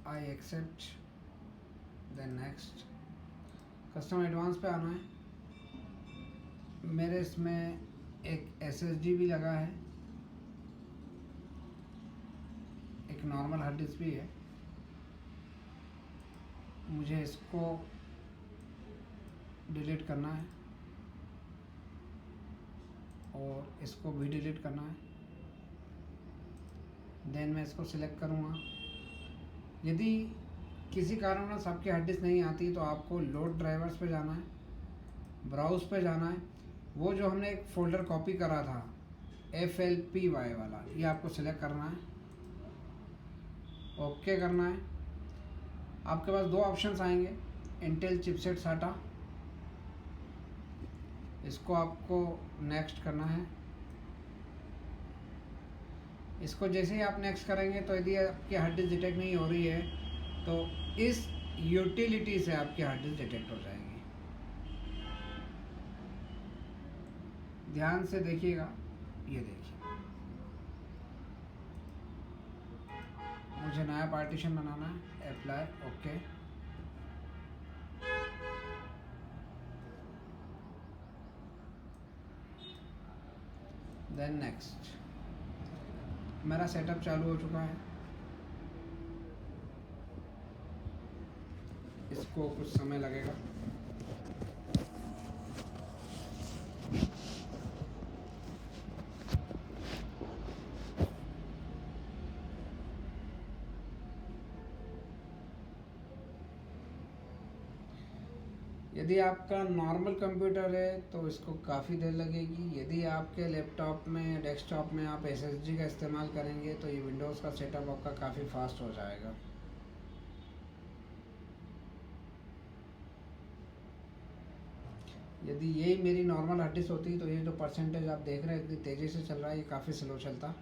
Speaker 1: I accept, then next. Custom advance पे आना है। मेरे इसमें एक SSD भी लगा है, एक नॉर्मल हार्ड डिस्क भी है। मुझे इसको डिलीट करना है और इसको भी डिलीट करना है। देन मैं इसको सिलेक्ट करूँगा। यदि किसी कारणवश आपकी हार्ड डिस्क नहीं आती तो आपको लोड ड्राइवर्स पे जाना है, ब्राउज पे जाना है। वो जो हमने एक फोल्डर कॉपी करा था FLPY वाला, ये आपको सिलेक्ट करना है, ओके करना है। आपके पास दो ऑप्शंस आएंगे, इंटेल चिपसेट SATA, इसको आपको नेक्स्ट करना है। इसको जैसे ही आप नेक्स्ट करेंगे तो यदि आपकी हार्ड डिस्क डिटेक्ट नहीं हो रही है तो इस यूटिलिटी से आपकी हार्ड डिस्क डिटेक्ट हो जाएगी। ध्यान से देखिएगा, ये देखिए मुझे नया पार्टीशन बनाना है, अप्लाई, ओके। देन नेक्स्ट, मेरा सेटअप चालू हो चुका है। इसको कुछ समय लगेगा। यदि आपका नॉर्मल कंप्यूटर है तो इसको काफ़ी देर लगेगी। यदि आपके लैपटॉप में, डेस्कटॉप में आप SSD का इस्तेमाल करेंगे तो ये विंडोज़ का सेटअप आपका काफ़ी फास्ट हो जाएगा। यदि यही मेरी नॉर्मल हार्ड डिस्क होती तो ये जो परसेंटेज आप देख रहे हैं इतनी तेज़ी से चल रहा है, ये काफ़ी स्लो चलता।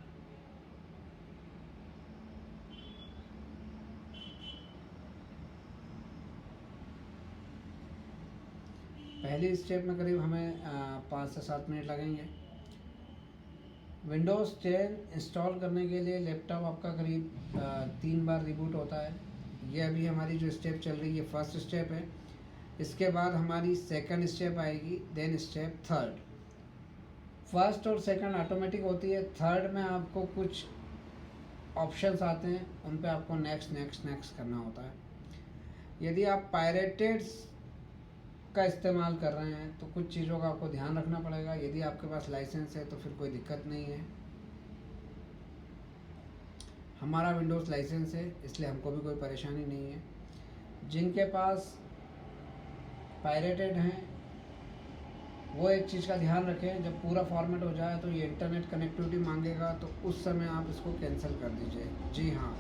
Speaker 1: पहली स्टेप में करीब हमें 5 से 7 मिनट लगेंगे। विंडोज़ 10 इंस्टॉल करने के लिए लैपटॉप आपका करीब 3 बार रिबूट होता है। ये अभी हमारी जो स्टेप चल रही है फर्स्ट स्टेप है। इसके बाद हमारी सेकंड स्टेप आएगी, देन स्टेप थर्ड। फर्स्ट और सेकंड ऑटोमेटिक होती है, थर्ड में आपको कुछ ऑप्शंस आते हैं, उन पे आपको नेक्स्ट नेक्स्ट नेक्स्ट करना होता है। यदि आप पायरेटेड का इस्तेमाल कर रहे हैं तो कुछ चीज़ों का आपको ध्यान रखना पड़ेगा। यदि आपके पास लाइसेंस है तो फिर कोई दिक्कत नहीं है। हमारा विंडोज़ लाइसेंस है इसलिए हमको भी कोई परेशानी नहीं है। जिनके पास पायरेटेड हैं वो एक चीज़ का ध्यान रखें, जब पूरा फॉर्मेट हो जाए तो ये इंटरनेट कनेक्टिविटी मांगेगा तो उस समय आप इसको कैंसिल कर दीजिए। जी हाँ,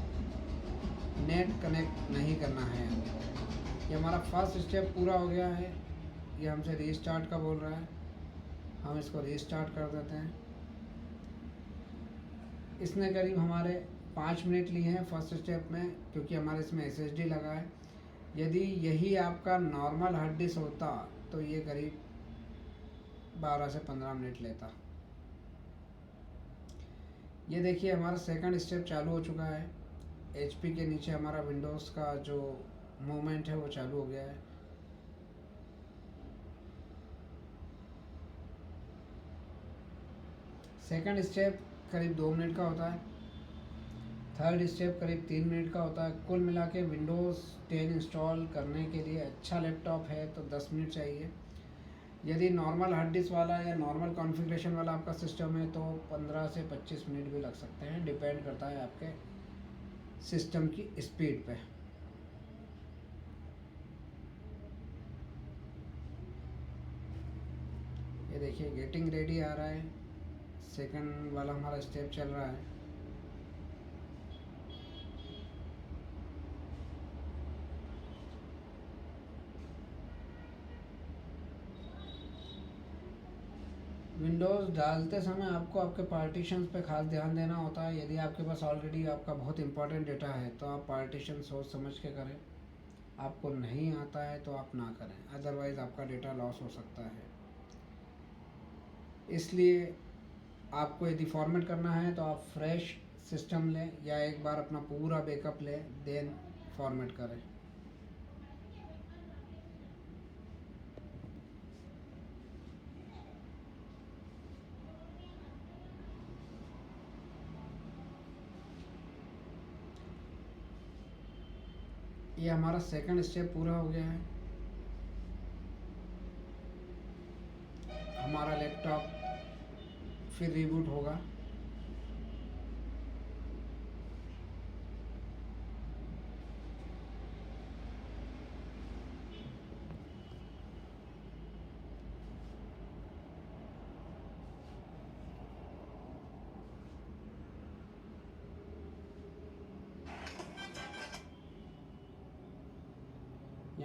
Speaker 1: नेट कनेक्ट नहीं करना है। ये हमारा फर्स्ट स्टेप पूरा हो गया है। ये हमसे रीस्टार्ट का बोल रहा है, हम इसको रीस्टार्ट कर देते हैं। इसने करीब हमारे 5 मिनट लिए हैं फर्स्ट स्टेप में, क्योंकि हमारे इसमें SSD लगा है। यदि यही आपका नॉर्मल हार्ड डिस्क होता तो ये करीब 12 से 15 मिनट लेता। ये देखिए हमारा सेकंड स्टेप चालू हो चुका है। HP के नीचे हमारा विंडोज़ का जो मूवमेंट है वो चालू हो गया है। सेकंड स्टेप करीब 2 मिनट का होता है, थर्ड स्टेप करीब 3 मिनट का होता है। कुल मिला के विंडोज़ 10 इंस्टॉल करने के लिए अच्छा लैपटॉप है तो 10 मिनट चाहिए। यदि नॉर्मल हार्ड डिस्क वाला या नॉर्मल कॉन्फ़िगरेशन वाला आपका सिस्टम है तो 15 से 25 मिनट भी लग सकते हैं, डिपेंड करता है आपके सिस्टम की स्पीड पे। ये देखिए गेटिंग रेडी आ रहा है, सेकंड वाला हमारा स्टेप चल रहा है। विंडोज़ डालते समय आपको आपके पार्टीशंस पे खास ध्यान देना होता है। यदि आपके पास ऑलरेडी आपका बहुत इंपॉर्टेंट डेटा है तो आप पार्टीशन सोच समझ के करें। आपको नहीं आता है तो आप ना करें, अदरवाइज़ आपका डेटा लॉस हो सकता है। इसलिए आपको यदि फॉर्मेट करना है तो आप फ्रेश सिस्टम लें या एक बार अपना पूरा बैकअप लें, देन फॉर्मेट करें। ये हमारा सेकंड स्टेप पूरा हो गया है। हमारा लैपटॉप फिर रीबूट होगा।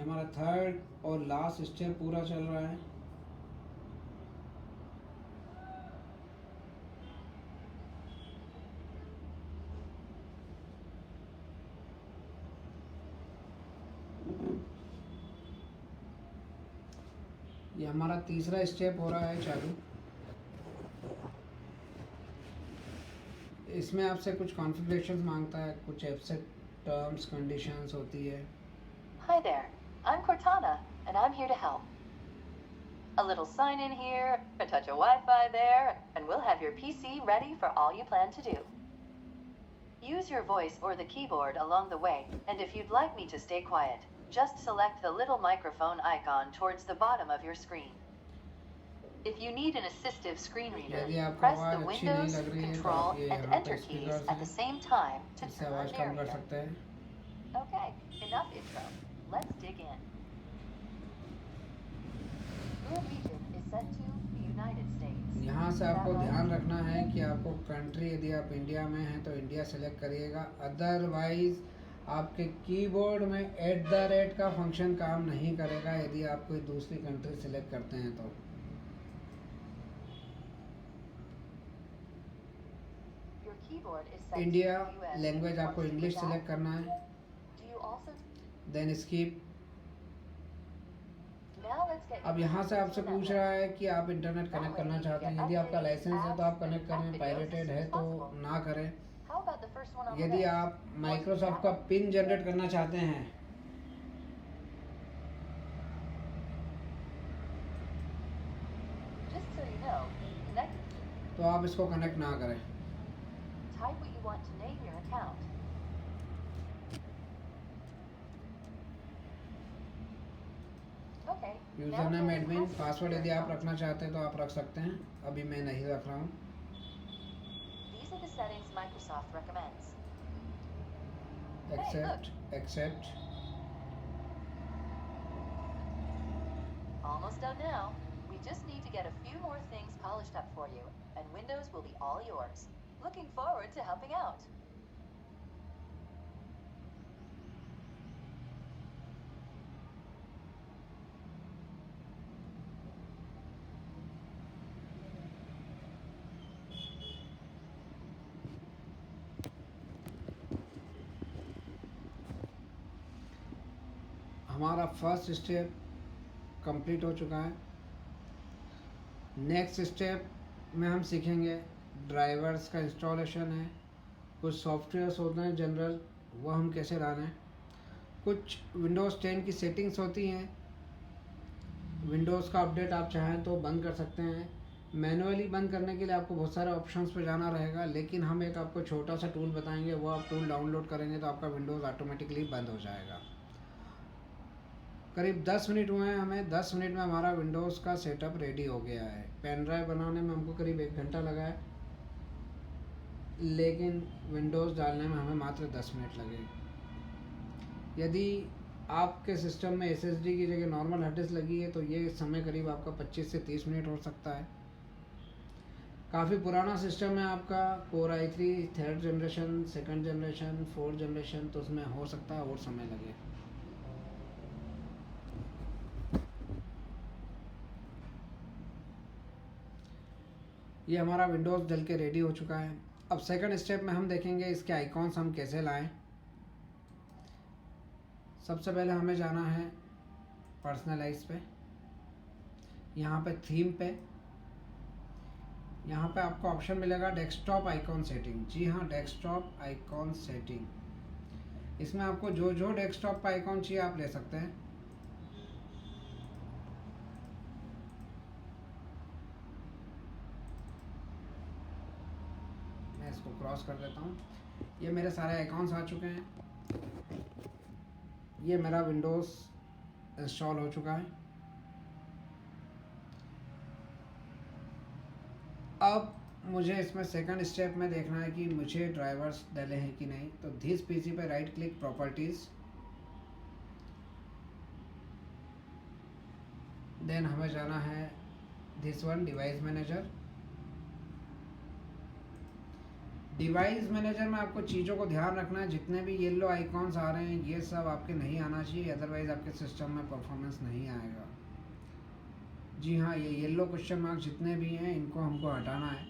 Speaker 2: ये हमारा थर्ड और लास्ट स्टेप पूरा चल रहा है। ये हमारा तीसरा स्टेप हो रहा है चालू। इसमें आपसे कुछ कॉन्फ़िगरेशंस मांगता है, कुछ एक्सेप्ट टर्म्स कंडीशंस होती है।
Speaker 3: Hi there, I'm Cortana, and I'm here to help. A little sign in here, a touch of Wi-Fi there, and we'll have your PC ready for all you plan to do. Use your voice or the keyboard along the way, and if you'd like me to stay quiet, just select the little microphone icon towards the bottom of your screen. If you need an assistive screen reader,
Speaker 2: यदि आपको
Speaker 3: press
Speaker 2: आवाज़
Speaker 3: the
Speaker 2: अच्छी नहीं
Speaker 3: Windows,
Speaker 2: लग रही है तो
Speaker 3: Control,
Speaker 2: आप ये
Speaker 3: and
Speaker 2: यहाँ पे
Speaker 3: Enter keys
Speaker 2: speakers
Speaker 3: at the
Speaker 2: हैं,
Speaker 3: same time to
Speaker 2: इससे
Speaker 3: turn on
Speaker 2: आवाज़ कम कर
Speaker 3: narrator.
Speaker 2: सकते हैं।
Speaker 3: Okay, enough intro. Let's dig in. Your region is set to the United States.
Speaker 2: यहाँ से
Speaker 3: Is that
Speaker 2: आपको
Speaker 3: right?
Speaker 2: ध्यान रखना है कि आपको कंट्री, यदि आप इंडिया में हैं तो इंडिया सेलेक्ट करिएगा, अदरवाइज आपके कीबोर्ड में @ का फंक्शन काम नहीं करेगा यदि आप कोई दूसरी कंट्री सेलेक्ट करते हैं तो।
Speaker 3: Your keyboard is set
Speaker 2: India
Speaker 3: to US.
Speaker 2: Language आपको
Speaker 3: Want to
Speaker 2: English
Speaker 3: do that?
Speaker 2: Select करना है,
Speaker 3: Do you also?
Speaker 2: Then skip.
Speaker 3: Now let's get.
Speaker 2: अब यहाँ से आपसे पूछ रहा है कि आप इंटरनेट कनेक्ट करना चाहते हैं। यदि आपका लाइसेंस है तो आप कनेक्ट करें, पायरेटेड है तो ना करें।
Speaker 3: How about the first one on the
Speaker 2: यदि
Speaker 3: list?
Speaker 2: आप माइक्रोसॉफ्ट का पिन जनरेट करना चाहते हैं
Speaker 3: Just so you know, connect.
Speaker 2: तो आप इसको कनेक्ट ना करें।
Speaker 3: Type what you want to name your account. Okay.
Speaker 2: User name admin, password यदि आप रखना चाहते हैं तो आप रख सकते हैं, अभी मैं नहीं रख रहा हूँ।
Speaker 3: These are the settings Microsoft recommends.
Speaker 2: Accept.
Speaker 3: Almost done now. We just need to get a few more things polished up for you, and Windows will be all yours. Looking forward to helping out.
Speaker 2: हमारा first step complete हो चुका है। Next step में हम सीखेंगे drivers का installation है, कुछ सॉफ्टवेयर्स होते हैं जनरल, वो हम कैसे लाना है, कुछ विंडोज़ 10 की सेटिंग्स होती हैं, विंडोज़ का अपडेट आप चाहें तो बंद कर सकते हैं। मैनुअली बंद करने के लिए आपको बहुत सारे ऑप्शंस पे जाना रहेगा, लेकिन हम एक आपको छोटा सा टूल बताएंगे, वो आप टूल डाउनलोड करेंगे तो आपका विंडोज़ ऑटोमेटिकली बंद हो जाएगा। करीब 10 मिनट हुए हैं हमें, 10 मिनट में हमारा विंडोज़ का सेटअप रेडी हो गया है। पेन ड्राइव बनाने में हमको करीब 1 घंटा लगा है, लेकिन विंडोज़ डालने में हमें मात्र 10 मिनट लगे। यदि आपके सिस्टम में SSD की जगह नॉर्मल हार्ड डिस्क लगी है तो ये समय करीब आपका 25 से 30 मिनट हो सकता है। काफ़ी पुराना सिस्टम है आपका, Core i3 3rd generation, 2nd generation, 4th generation, तो उसमें हो सकता है और समय लगे। ये हमारा विंडोज़ डल के रेडी हो चुका है। अब सेकंड स्टेप में हम देखेंगे इसके आइकॉन्स हम कैसे लाएं। सबसे पहले हमें जाना है पर्सनलाइज पे, यहाँ पे थीम पे, यहाँ पे आपको ऑप्शन मिलेगा डेस्कटॉप आइकॉन सेटिंग। जी हाँ, डेस्कटॉप आइकॉन सेटिंग। इसमें आपको जो जो डेस्कटॉप का आइकॉन चाहिए आप ले सकते हैं। मैं इसको क्रॉस कर देता हूँ। ये मेरे सारे आइकॉन्स आ चुके हैं। ये मेरा विंडोज़ इंस्टॉल हो चुका है। अब मुझे इसमें सेकंड स्टेप में देखना है कि मुझे ड्राइवर्स डले हैं कि नहीं। तो दिस पीसी पे राइट क्लिक, प्रॉपर्टीज़, देन हमें जाना है this one, device manager. Device manager में आपको चीज़ों को ध्यान रखना है, जितने भी येलो आइकॉन्स आ रहे हैं ये सब आपके नहीं आना चाहिए, अदरवाइज़ आपके सिस्टम में परफॉर्मेंस नहीं आएगा। जी हाँ, ये येलो क्वेश्चन मार्क जितने भी हैं इनको हमको हटाना है।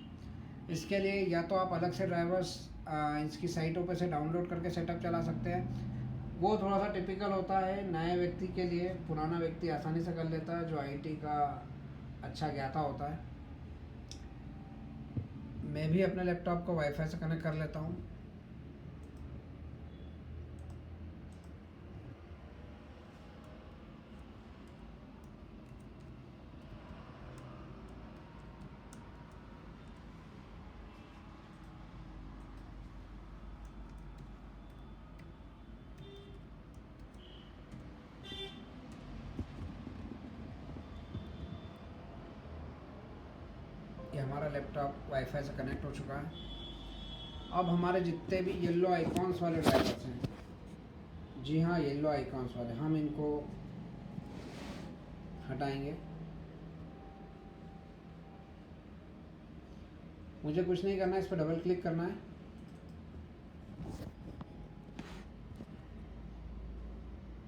Speaker 2: इसके लिए या तो आप अलग से ड्राइवर्स इसकी साइटों पर से डाउनलोड करके सेटअप चला सकते हैं, वो थोड़ा सा टिपिकल होता है नए व्यक्ति के लिए, पुराना व्यक्ति आसानी से कर लेता है जो आईटी का अच्छा ज्ञाता होता है। मैं भी अपने लैपटॉप को वाईफाई से कनेक्ट कर लेता हूँ। ये हमारा लैपटॉप वाईफाई से कनेक्ट हो चुका है। अब हमारे जितने भी येलो आइकॉन्स वाले ड्राइवर्स हैं, जी हाँ येलो आइकॉन्स वाले, हम इनको हटाएंगे। मुझे कुछ नहीं करना है, इस पर डबल क्लिक करना है।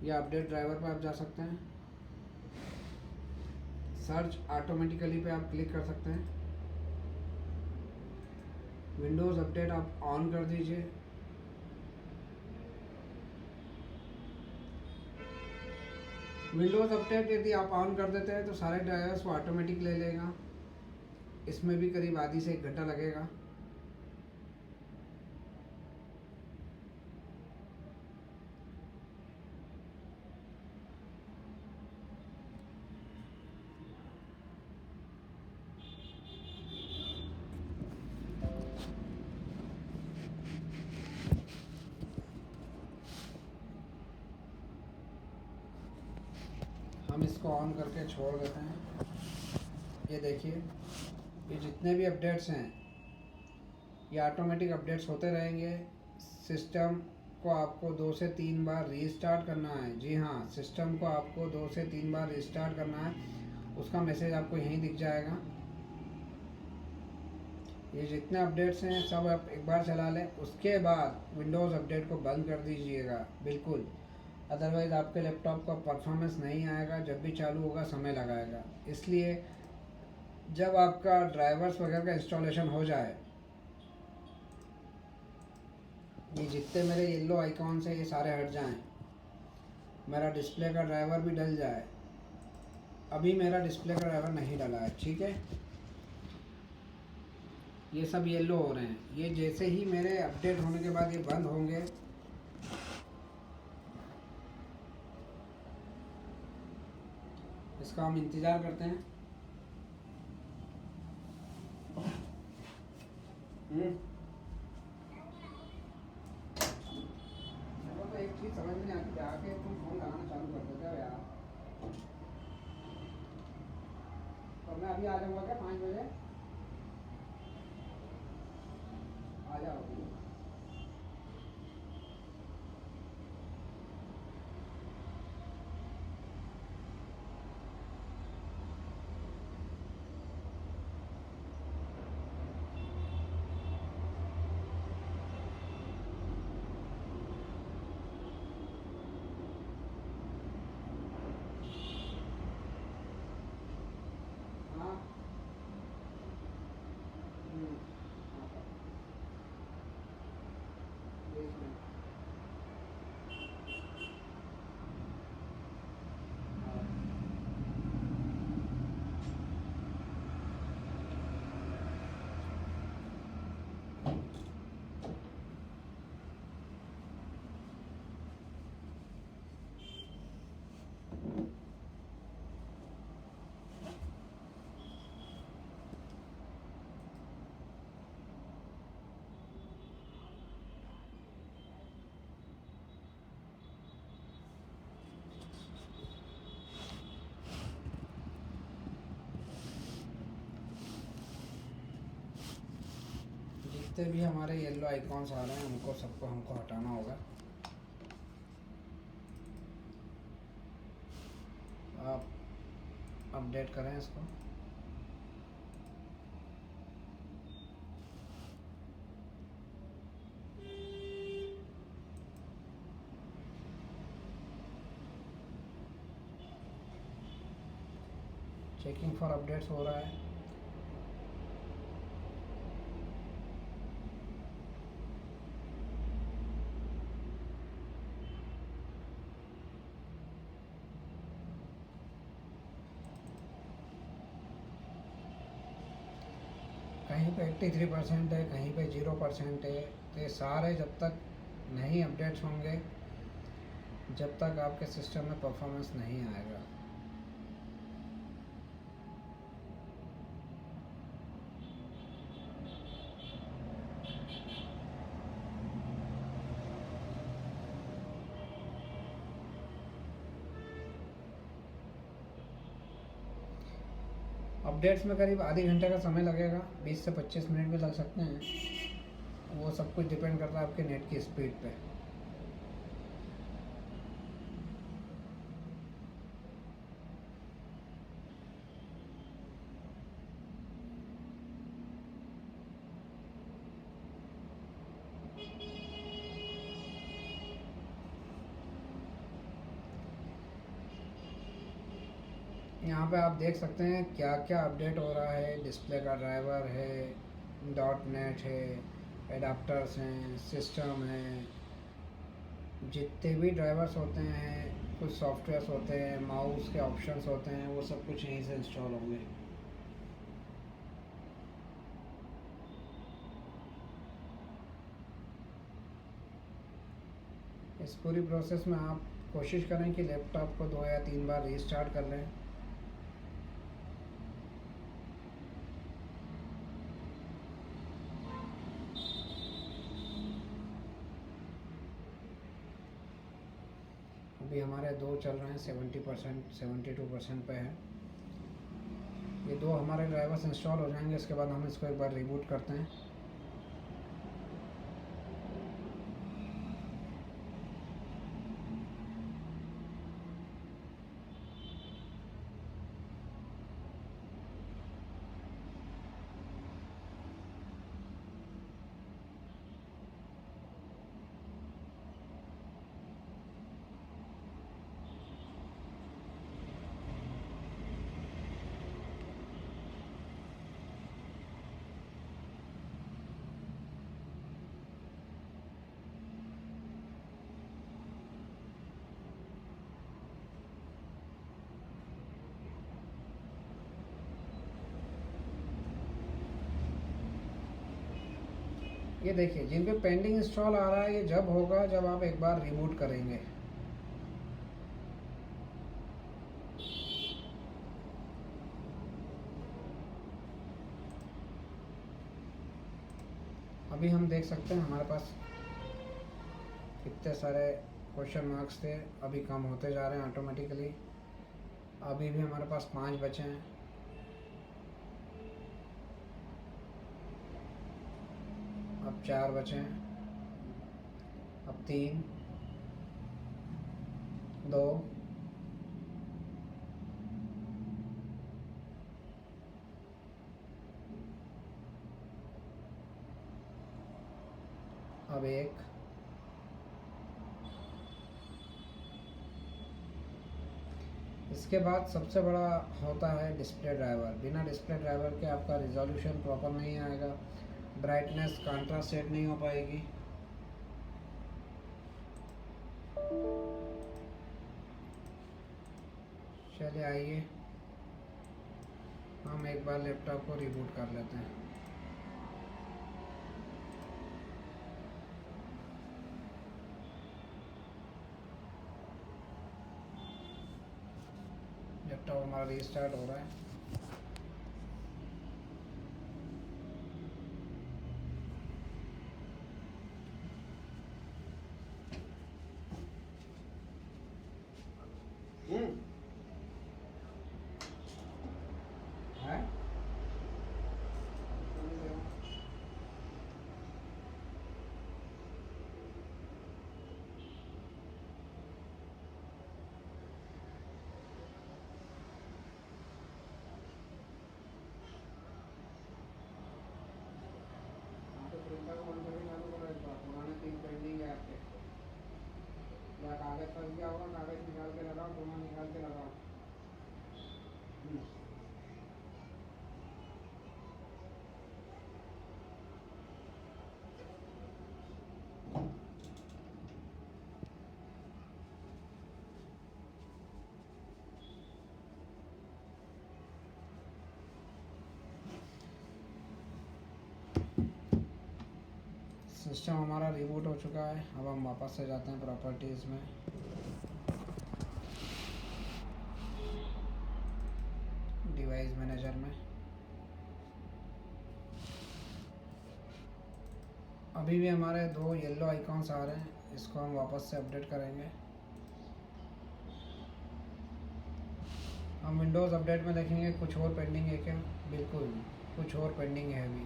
Speaker 2: या अपडेट ड्राइवर पर आप जा सकते हैं, सर्च ऑटोमेटिकली पे आप क्लिक कर सकते हैं। विंडोज़ अपडेट आप ऑन कर दीजिए। विंडोज़ अपडेट यदि आप ऑन कर देते हैं तो सारे ड्राइवर्स वो ऑटोमेटिक ले लेगा। इसमें भी करीब आधी से 1 घंटा लगेगा। हम इसको ऑन करके छोड़ देते हैं। ये देखिए, ये जितने भी अपडेट्स हैं ये ऑटोमेटिक अपडेट्स होते रहेंगे। सिस्टम को आपको 2 से 3 बार रीस्टार्ट करना है। जी हाँ, सिस्टम को आपको 2 से 3 बार रीस्टार्ट करना है। उसका मैसेज आपको यहीं दिख जाएगा। ये जितने अपडेट्स हैं सब आप एक बार चला लें, उसके बाद विंडोज़ अपडेट को बंद कर दीजिएगा बिल्कुल, अदरवाइज़ आपके लैपटॉप का परफॉर्मेंस नहीं आएगा। जब भी चालू होगा समय लगाएगा। इसलिए जब आपका ड्राइवर्स वगैरह का इंस्टॉलेशन हो जाए, ये जितने मेरे येलो आइकॉन्स हैं ये सारे हट जाएं, मेरा डिस्प्ले का ड्राइवर भी डल जाए। अभी मेरा डिस्प्ले का ड्राइवर नहीं डला है, ठीक है। ये सब येलो हो रहे हैं, ये जैसे ही मेरे अपडेट होने के बाद ये बंद होंगे। इसका हम इंतज़ार करते हैं। मेरे को एक चीज़ समझ में नहीं आती, जाके तुम फोन लगाना चालू कर देते हो यार। तो मैं अभी आ जाऊँगा क्या 5 बजे? आ जाओ। हाँ। हाँ, 20 मिनट। हाँ। जितने भी हमारे येलो आइकॉन्स आ रहे हैं उनको सबको हमको हटाना होगा। आप अपडेट करें इसको। चेकिंग फॉर अपडेट्स हो रहा है। कहीं पे 83% है, कहीं पे 0% है। तो ये सारे जब तक नहीं अपडेट्स होंगे, जब तक आपके सिस्टम में परफॉर्मेंस नहीं आएगा। अपडेट्स में करीब आधे घंटे का समय लगेगा, 20 से 25 मिनट भी लग सकते हैं। वो सब कुछ डिपेंड करता है आपके नेट की स्पीड पे। यहाँ पे आप देख सकते हैं क्या क्या अपडेट हो रहा है। डिस्प्ले का ड्राइवर है, डॉट नेट है, एडाप्टर्स हैं, सिस्टम है। जितने भी ड्राइवर्स होते हैं, कुछ सॉफ्टवेयर्स होते हैं, माउस के ऑप्शंस होते हैं, वो सब कुछ यहीं से इंस्टॉल होंगे। इस पूरी प्रोसेस में आप कोशिश करें कि लैपटॉप को 2 या 3 बार रीस्टार्ट कर लें। अभी हमारे 2 चल रहे हैं, 70%, 72% पे है। ये 2 हमारे ड्राइवर्स इंस्टॉल हो जाएंगे, इसके बाद हम इसको एक बार रिबूट करते हैं। ये देखिए, जिन पे पेंडिंग इंस्टॉल आ रहा है, ये जब होगा जब आप एक बार रिबूट करेंगे। अभी हम देख सकते हैं हमारे पास कितने सारे क्वेश्चन मार्क्स थे, अभी कम होते जा रहे हैं ऑटोमेटिकली। अभी भी हमारे पास 5 बचे हैं। अब 4 बचे हैं। अब 3, 2, अब 1। इसके बाद सबसे बड़ा होता है डिस्प्ले ड्राइवर। बिना डिस्प्ले ड्राइवर के आपका रिजोल्यूशन प्रॉपर नहीं आएगा, ब्राइटनेस कंट्रास्ट सेट नहीं हो पाएगी। चलिए आइए हम एक बार लैपटॉप को रिबूट कर लेते हैं। लैपटॉप हमारा रीस्टार्ट हो रहा है। है? सिस्टम हमारा रिबूट हो चुका है। अब हम वापस से जाते हैं प्रॉपर्टीज़ में। डिवाइस मैनेजर में अभी भी हमारे 2 येलो आइकॉन्स आ रहे हैं, इसको हम वापस से अपडेट करेंगे। हम विंडोज़ अपडेट में देखेंगे कुछ और पेंडिंग है क्या। बिल्कुल कुछ और पेंडिंग है अभी।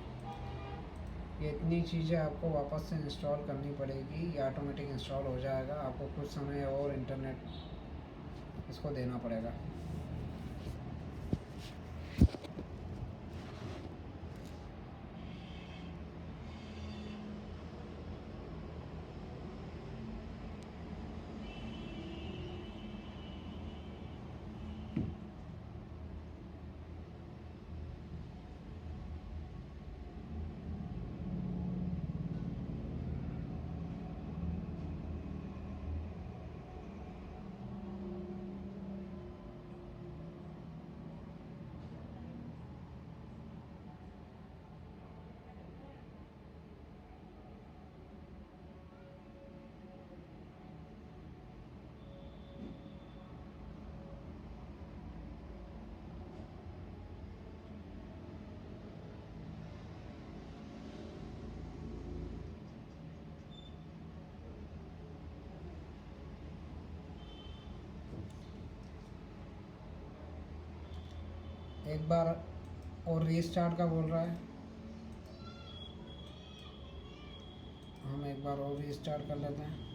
Speaker 2: ये इतनी चीज़ें आपको वापस से इंस्टॉल करनी पड़ेगी, ये ऑटोमेटिक इंस्टॉल हो जाएगा। आपको कुछ समय और इंटरनेट इसको देना पड़ेगा। एक बार और रीस्टार्ट का बोल रहा है, हम एक बार और रीस्टार्ट कर लेते हैं।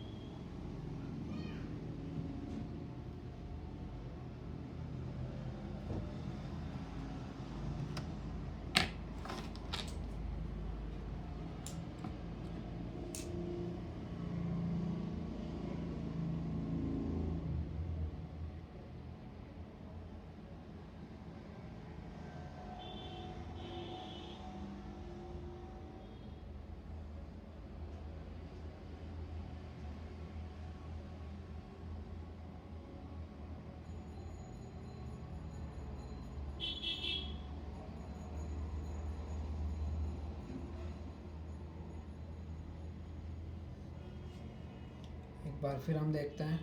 Speaker 2: एक बार फिर हम देखते हैं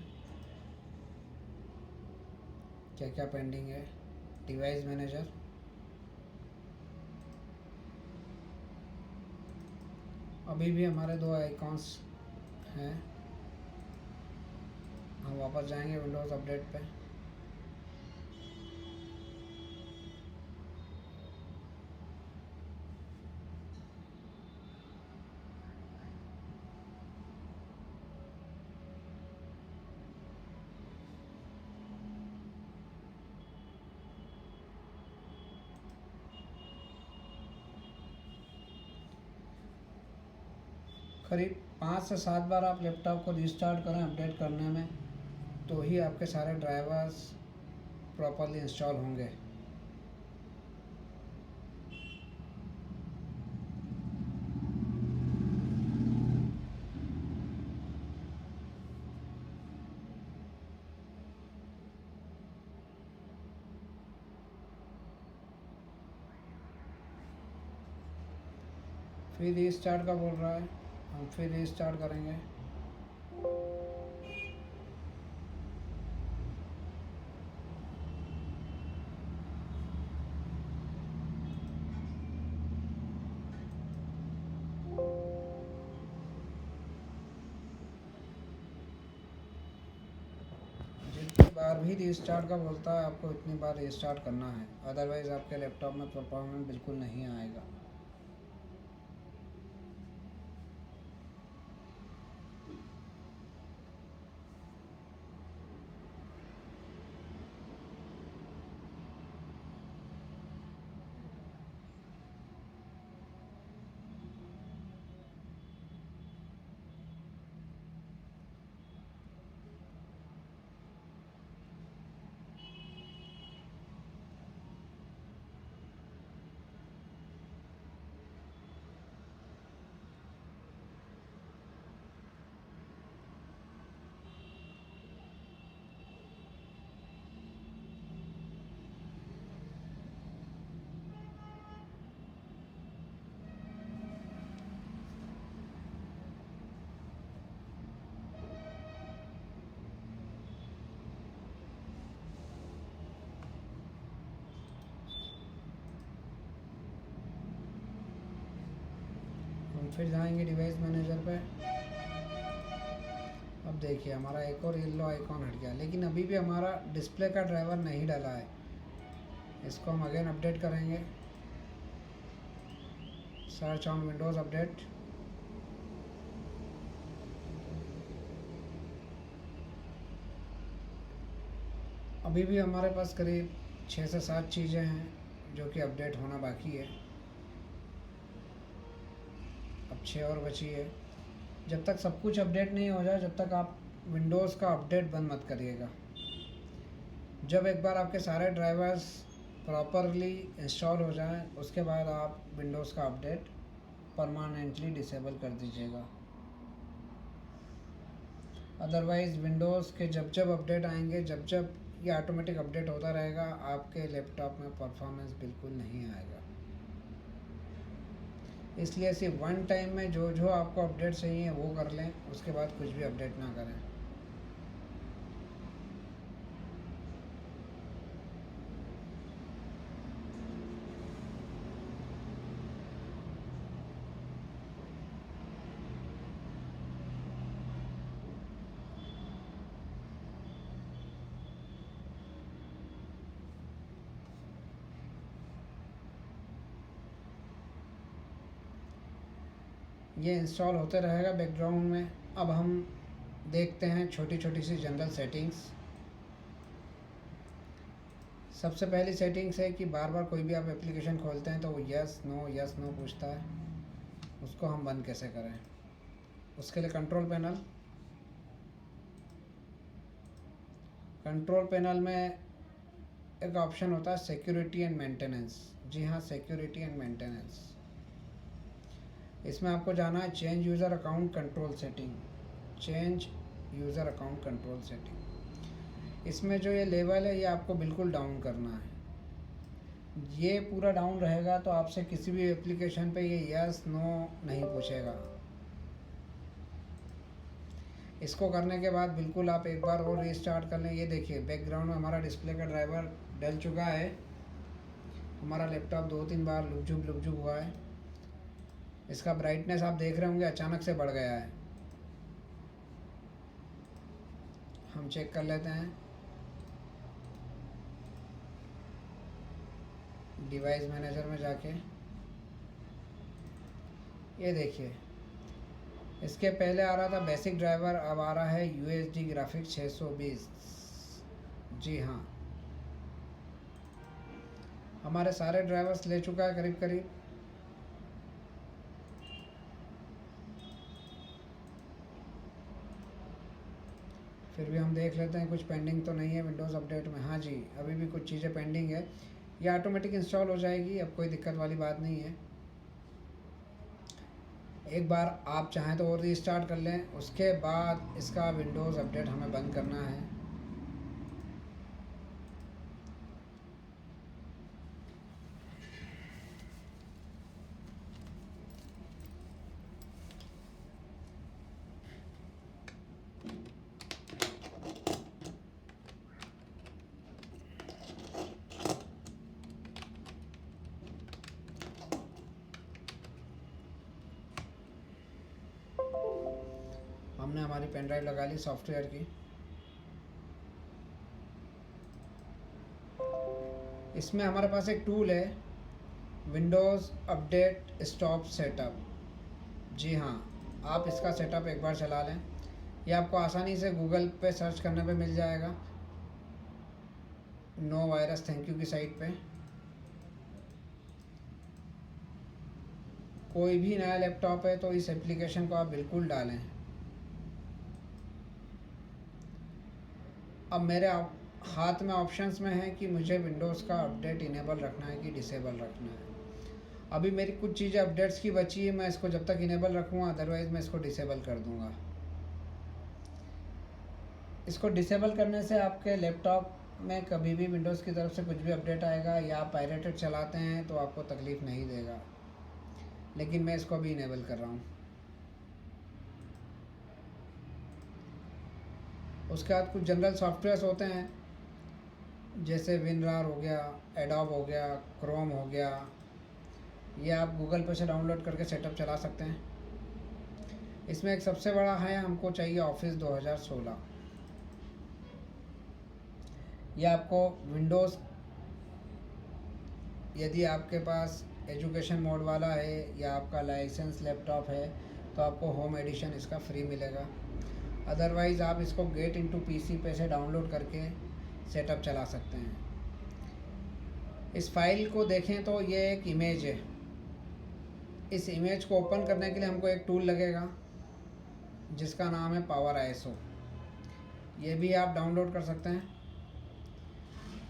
Speaker 2: क्या क्या पेंडिंग है। डिवाइस मैनेजर, अभी भी हमारे 2 आइकॉन्स हैं। हम वापस जाएंगे विंडोज़ अपडेट पे। करीब 5 से 7 बार आप लैपटॉप को रीस्टार्ट करें अपडेट करने में, तो ही आपके सारे ड्राइवर्स प्रॉपरली इंस्टॉल होंगे। फिर रीस्टार्ट का बोल रहा है, हम फिर रीस्टार्ट करेंगे। जितनी बार भी रीस्टार्ट का बोलता है आपको इतनी बार रीस्टार्ट करना है, अदरवाइज़ आपके लैपटॉप में परफॉर्मेंस बिल्कुल नहीं आएगा। फिर जाएंगे डिवाइस मैनेजर पे। अब देखिए हमारा एक और येलो आइकॉन हट गया, लेकिन अभी भी हमारा डिस्प्ले का ड्राइवर नहीं डाला है। इसको हम अगेन अपडेट करेंगे। Search on Windows update. अभी भी हमारे पास करीब 6 से 7 चीज़ें हैं जो कि अपडेट होना बाकी है। अब 6 और बची है। जब तक सब कुछ अपडेट नहीं हो जाए, जब तक आप विंडोज़ का अपडेट बंद मत करिएगा। जब एक बार आपके सारे ड्राइवर्स प्रॉपरली इंस्टॉल हो जाएं, उसके बाद आप विंडोज़ का अपडेट परमानेंटली डिसेबल कर दीजिएगा। अदरवाइज़ विंडोज़ के जब जब अपडेट आएंगे, जब जब ये ऑटोमेटिक अपडेट होता रहेगा, आपके लैपटॉप में परफॉर्मेंस बिल्कुल नहीं आएगा। इसलिए सिर्फ वन टाइम में जो जो आपको अपडेट चाहिए वो कर लें, उसके बाद कुछ भी अपडेट ना करें। ये इंस्टॉल होते रहेगा बैकग्राउंड में। अब हम देखते हैं छोटी छोटी सी जनरल सेटिंग्स। सबसे पहली सेटिंग्स है कि बार बार कोई भी आप एप्लीकेशन खोलते हैं तो वो यस नो पूछता है। उसको हम बंद कैसे करें? उसके लिए कंट्रोल पैनल में एक ऑप्शन होता है सिक्योरिटी एंड मेंटेनेंस। जी हाँ, सिक्योरिटी एंड मेंटेनेंस। इसमें आपको जाना है change user account control setting. Change user account control setting. इसमें जो ये लेवल है ये आपको बिल्कुल डाउन करना है। ये पूरा डाउन रहेगा तो आपसे किसी भी एप्लीकेशन पे ये यस नो नहीं पूछेगा। इसको करने के बाद बिल्कुल आप एक बार और रीस्टार्ट कर लें। ये देखिए बैकग्राउंड में हमारा डिस्प्ले का ड्राइवर डल चुका है। हमारा लैपटॉप 2-3 बार लुक झुक हुआ है। इसका ब्राइटनेस आप देख रहे होंगे अचानक से बढ़ गया है। हम चेक कर लेते हैं डिवाइस मैनेजर में जाके। ये देखिए इसके पहले आ रहा था बेसिक ड्राइवर, अब आ रहा है UHD ग्राफिक्स 620। जी हाँ, हमारे सारे ड्राइवर्स ले चुका है करीब करीब। फिर भी हम देख लेते हैं कुछ पेंडिंग तो नहीं है विंडोज़ अपडेट में। हाँ जी, अभी भी कुछ चीज़ें पेंडिंग है। ये ऑटोमेटिक इंस्टॉल हो जाएगी, अब कोई दिक्कत वाली बात नहीं है। एक बार आप चाहें तो और रीस्टार्ट कर लें, उसके बाद इसका विंडोज़ अपडेट हमें बंद करना है। हमने हमारी पेन ड्राइव लगा ली सॉफ्टवेयर की। इसमें हमारे पास एक टूल है विंडोज़ अपडेट स्टॉप सेटअप। जी हाँ, आप इसका सेटअप एक बार चला लें। ये आपको आसानी से गूगल पे सर्च करने पे मिल जाएगा, नो वायरस थैंक यू की साइट पे। कोई भी नया लैपटॉप है तो इस एप्लीकेशन को आप बिल्कुल डालें। अब मेरे हाथ में ऑप्शंस में है कि मुझे विंडोज़ का अपडेट इनेबल रखना है कि डिसेबल रखना है। अभी मेरी कुछ चीज़ें अपडेट्स की बची है, मैं इसको जब तक इनेबल रखूँगा, अदरवाइज़ मैं इसको डिसेबल कर दूँगा। इसको डिसेबल करने से आपके लैपटॉप में कभी भी विंडोज़ की तरफ से कुछ भी अपडेट आएगा या आप पायरेटेड चलाते हैं तो आपको तकलीफ़ नहीं देगा। लेकिन मैं इसको अभी इनेबल कर रहा हूँ। उसके बाद कुछ जनरल सॉफ्टवेयर्स होते हैं जैसे विनरार हो गया, एडोब हो गया, क्रोम हो गया। ये आप गूगल पे से डाउनलोड करके सेटअप चला सकते हैं। इसमें एक सबसे बड़ा है, हमको चाहिए ऑफिस 2016। ये आपको विंडोज़, यदि आपके पास एजुकेशन मोड वाला है या आपका लाइसेंस लैपटॉप है तो आपको होम एडिशन इसका फ्री मिलेगा। अदरवाइज़ आप इसको गेट इनटू पीसी पे से डाउनलोड करके सेटअप चला सकते हैं। इस फाइल को देखें तो ये एक इमेज है। इस इमेज को ओपन करने के लिए हमको एक टूल लगेगा जिसका नाम है पावर आईएसओ। ये भी आप डाउनलोड कर सकते हैं।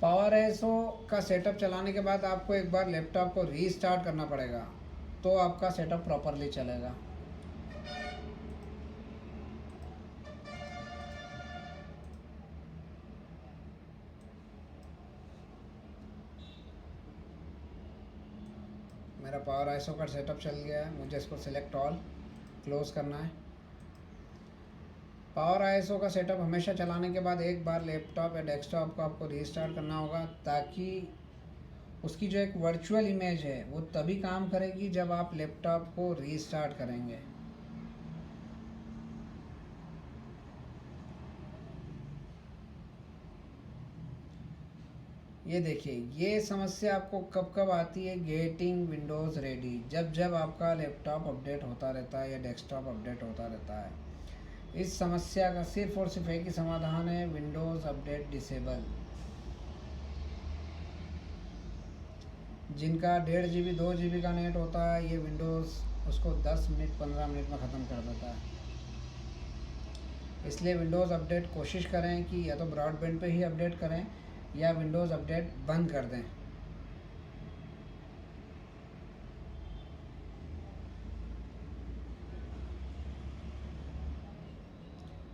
Speaker 2: पावर आईएसओ का सेटअप चलाने के बाद आपको एक बार लैपटॉप को रीस्टार्ट करना पड़ेगा, तो आपका सेटअप प्रॉपरली चलेगा। मेरा पावर आईएसओ का सेटअप चल गया है। मुझे इसको सिलेक्ट ऑल क्लोज करना है। पावर आईएसओ का सेटअप हमेशा चलाने के बाद एक बार लैपटॉप या डेस्कटॉप को आपको रीस्टार्ट करना होगा, ताकि उसकी जो एक वर्चुअल इमेज है वो तभी काम करेगी जब आप लैपटॉप को रीस्टार्ट करेंगे। ये देखिए, ये समस्या आपको कब कब आती है, गेटिंग विंडोज़ रेडी, जब जब आपका लैपटॉप अपडेट होता रहता है या डेस्कटॉप अपडेट होता रहता है। इस समस्या का सिर्फ और सिर्फ एक ही समाधान है, विंडोज़ अपडेट डिसेबल। जिनका 1.5 GB 2 GB का नेट होता है, ये विंडोज़ उसको 10 मिनट 15 मिनट में ख़त्म कर देता है। इसलिए विंडोज़ अपडेट कोशिश करें कि या तो ब्रॉडबैंड पे ही अपडेट करें या विंडोज़ अपडेट बंद कर दें।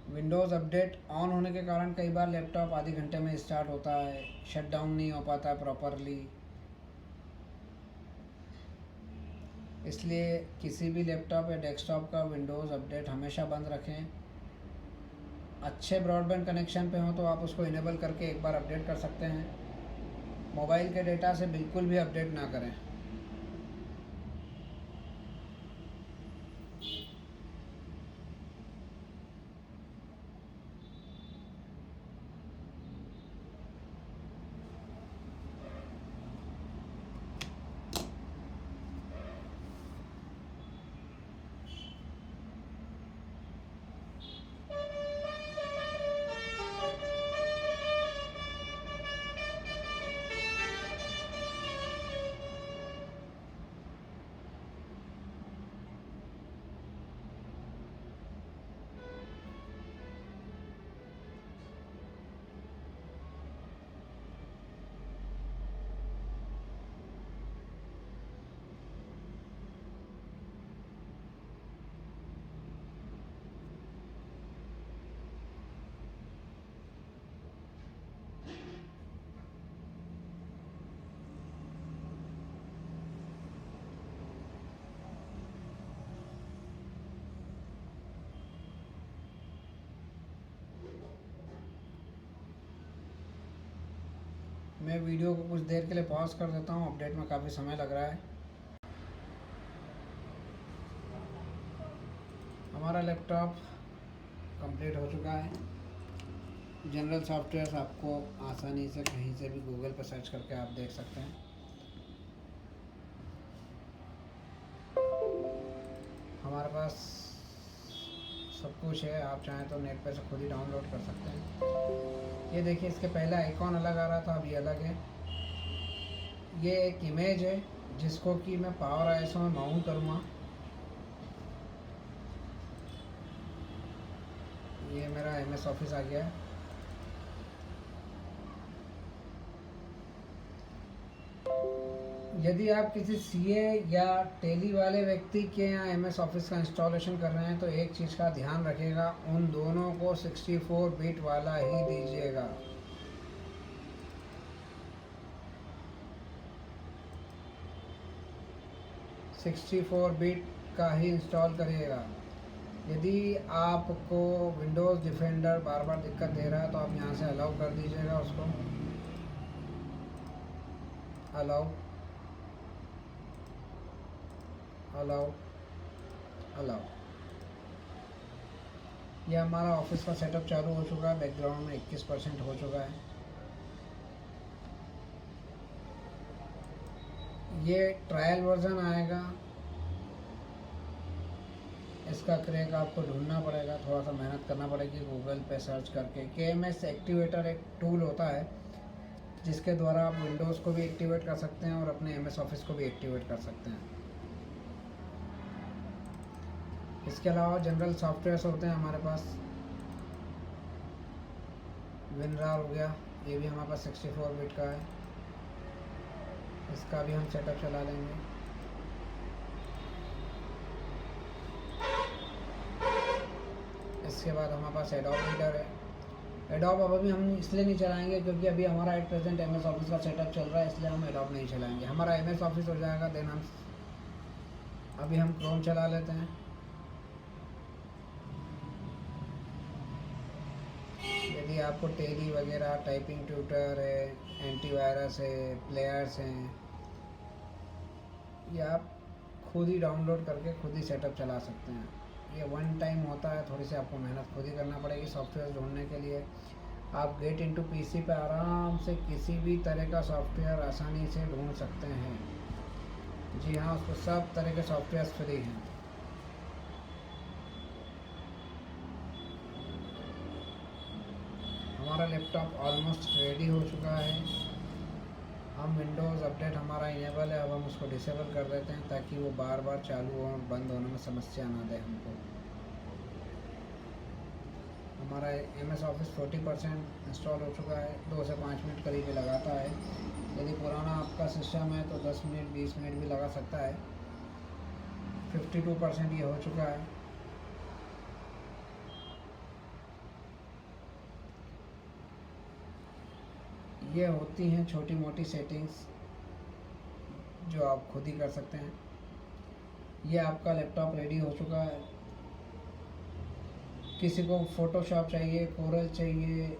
Speaker 2: विंडोज़ अपडेट ऑन होने के कारण कई बार लैपटॉप आधे घंटे में स्टार्ट होता है, शट डाउन नहीं हो पाता है प्रॉपरली। इसलिए किसी भी लैपटॉप या डेस्कटॉप का विंडोज़ अपडेट हमेशा बंद रखें। अच्छे ब्रॉडबैंड कनेक्शन पे हो तो आप उसको इनेबल करके एक बार अपडेट कर सकते हैं। मोबाइल के डेटा से बिल्कुल भी अपडेट ना करें। मैं वीडियो को कुछ देर के लिए पॉज कर देता हूँ, अपडेट में काफ़ी समय लग रहा है। हमारा लैपटॉप कंप्लीट हो चुका है। जनरल सॉफ्टवेयर्स आपको आसानी से कहीं से भी गूगल पर सर्च करके आप देख सकते हैं। हमारे पास सब कुछ है, आप चाहें तो नेट पे से खुद ही डाउनलोड कर सकते हैं। ये देखिए, इसके पहले आइकॉन अलग आ रहा था, अब ये अलग है। ये एक इमेज है जिसको कि मैं पावर आईएसओ में माउंट करूँगा। ये मेरा एमएस ऑफिस आ गया है। यदि आप किसी सीए या टेली वाले व्यक्ति के यहाँ एमएस ऑफिस का इंस्टॉलेशन कर रहे हैं तो एक चीज़ का ध्यान रखिएगा, उन दोनों को 64 बिट वाला ही दीजिएगा। सिक्सटी 64 बिट का ही इंस्टॉल करिएगा। यदि आपको विंडोज़ डिफेंडर बार बार दिक्कत दे रहा है तो आप यहाँ से अलाउ कर दीजिएगा उसको। Allow allow allow. ये हमारा ऑफिस का सेटअप चालू हो चुका है, बैकग्राउंड में 21% हो चुका है। ये ट्रायल वर्जन आएगा, इसका क्रैक आपको ढूंढना पड़ेगा, थोड़ा सा मेहनत करना पड़ेगी गूगल पे सर्च करके। KMS एक्टिवेटर एक टूल होता है जिसके द्वारा आप विंडोज़ को भी एक्टिवेट कर सकते हैं और अपने MS ऑफिस को भी एक्टिवेट कर सकते हैं। इसके अलावा जनरल सॉफ्टवेयर्स होते हैं हमारे पास, विनरार हो गया, ये भी हमारे पास 64 बिट का है, इसका भी हम सेटअप चला लेंगे। इसके बाद हमारे पास एडोब रीडर है। एडोब अब अभी हम इसलिए नहीं चलाएंगे क्योंकि अभी हमारा एट प्रेजेंट MS ऑफिस का सेटअप चल रहा है, इसलिए हम एडोब नहीं चलाएंगे। हमारा MS ऑफिस हो जाएगा, देन हम अभी हम क्रोम चला लेते हैं। यदि आपको टेली वगैरह, टाइपिंग ट्यूटर है, एंटीवायरस है, प्लेयर्स हैं, ये आप खुद ही डाउनलोड करके खुद ही सेटअप चला सकते हैं। ये वन टाइम होता है, थोड़ी सी आपको मेहनत खुद ही करना पड़ेगी सॉफ्टवेयर ढूंढने के लिए। आप गेट इनटू PC पे आराम से किसी भी तरह का सॉफ्टवेयर आसानी से ढूंढ सकते हैं। जी हाँ, उसको सब तरह के सॉफ्टवेयर फ्री हैं। हमारा लैपटॉप ऑलमोस्ट रेडी हो चुका है। हम विंडोज़ अपडेट हमारा इनेबल है, अब हम उसको डिसेबल कर देते हैं ताकि वो बार बार चालू और बंद होने में समस्या ना दे हमको। हमारा MS ऑफिस 40% इंस्टॉल हो चुका है, 2 से 5 मिनट करीब लगाता है। यदि पुराना आपका सिस्टम है तो 10 मिनट 20 मिनट भी लगा सकता है। 52% ये हो चुका है। ये होती हैं छोटी मोटी सेटिंग्स जो आप खुद ही कर सकते हैं। ये आपका लैपटॉप रेडी हो चुका है। किसी को फोटोशॉप चाहिए, कोरल चाहिए,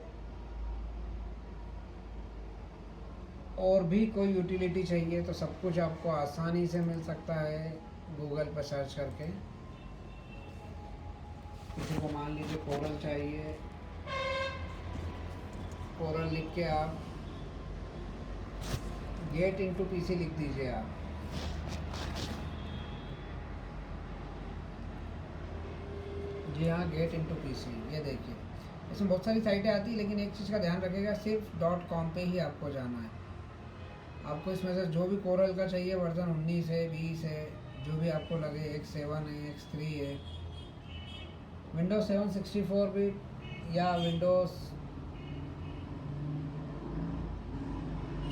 Speaker 2: और भी कोई यूटिलिटी चाहिए तो सब कुछ आपको आसानी से मिल सकता है गूगल पर सर्च करके। किसी को मान लीजिए कोरल चाहिए, कोरल लिख के आप गेट इनटू PC लिख दीजिए आप। जी हाँ, गेट इनटू PC, ये देखिए इसमें बहुत सारी साइटें आती है, लेकिन एक चीज़ का ध्यान रखिएगा, सिर्फ .com पे ही आपको जाना है। आपको इसमें से जो भी कोरल का चाहिए वर्जन 19 है, 20 है, जो भी आपको लगे, X7 है, X3 है, विंडोज 7 64 बिट या विंडोज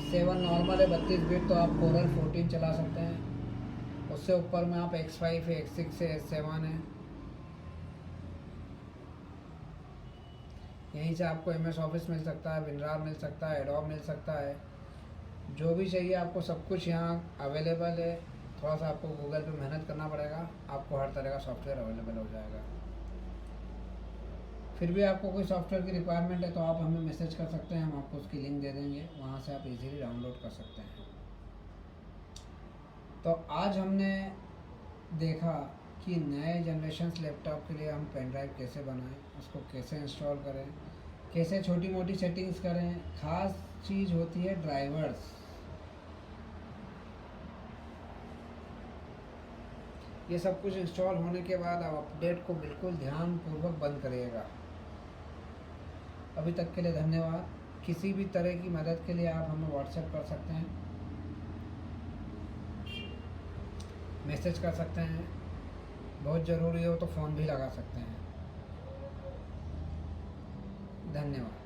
Speaker 2: 7 नॉर्मल है 32 बिट, तो आप कोरल 14 चला सकते हैं। उससे ऊपर में आप X5 है, X6 है, S7 है। यहीं से आपको MS ऑफिस मिल सकता है, विनरार मिल सकता है, एडोब मिल सकता है, जो भी चाहिए आपको सब कुछ यहाँ अवेलेबल है। थोड़ा सा आपको गूगल पे मेहनत करना पड़ेगा, आपको हर तरह का सॉफ्टवेयर अवेलेबल हो जाएगा। फिर भी आपको कोई सॉफ्टवेयर की रिक्वायरमेंट है तो आप हमें मैसेज कर सकते हैं, हम आपको उसकी लिंक दे देंगे, वहाँ से आप इजीली डाउनलोड कर सकते हैं। तो आज हमने देखा कि नए जनरेशन लैपटॉप के लिए हम पेन ड्राइव कैसे बनाएं, उसको कैसे इंस्टॉल करें, कैसे छोटी मोटी सेटिंग्स करें। ख़ास चीज़ होती है ड्राइवर्स। ये सब कुछ इंस्टॉल होने के बाद आप अपडेट को बिल्कुल ध्यानपूर्वक बंद करिएगा। अभी तक के लिए धन्यवाद। किसी भी तरह की मदद के लिए आप हमें व्हाट्सएप कर सकते हैं, मैसेज कर सकते हैं, बहुत ज़रूरी हो तो फ़ोन भी लगा सकते हैं। धन्यवाद।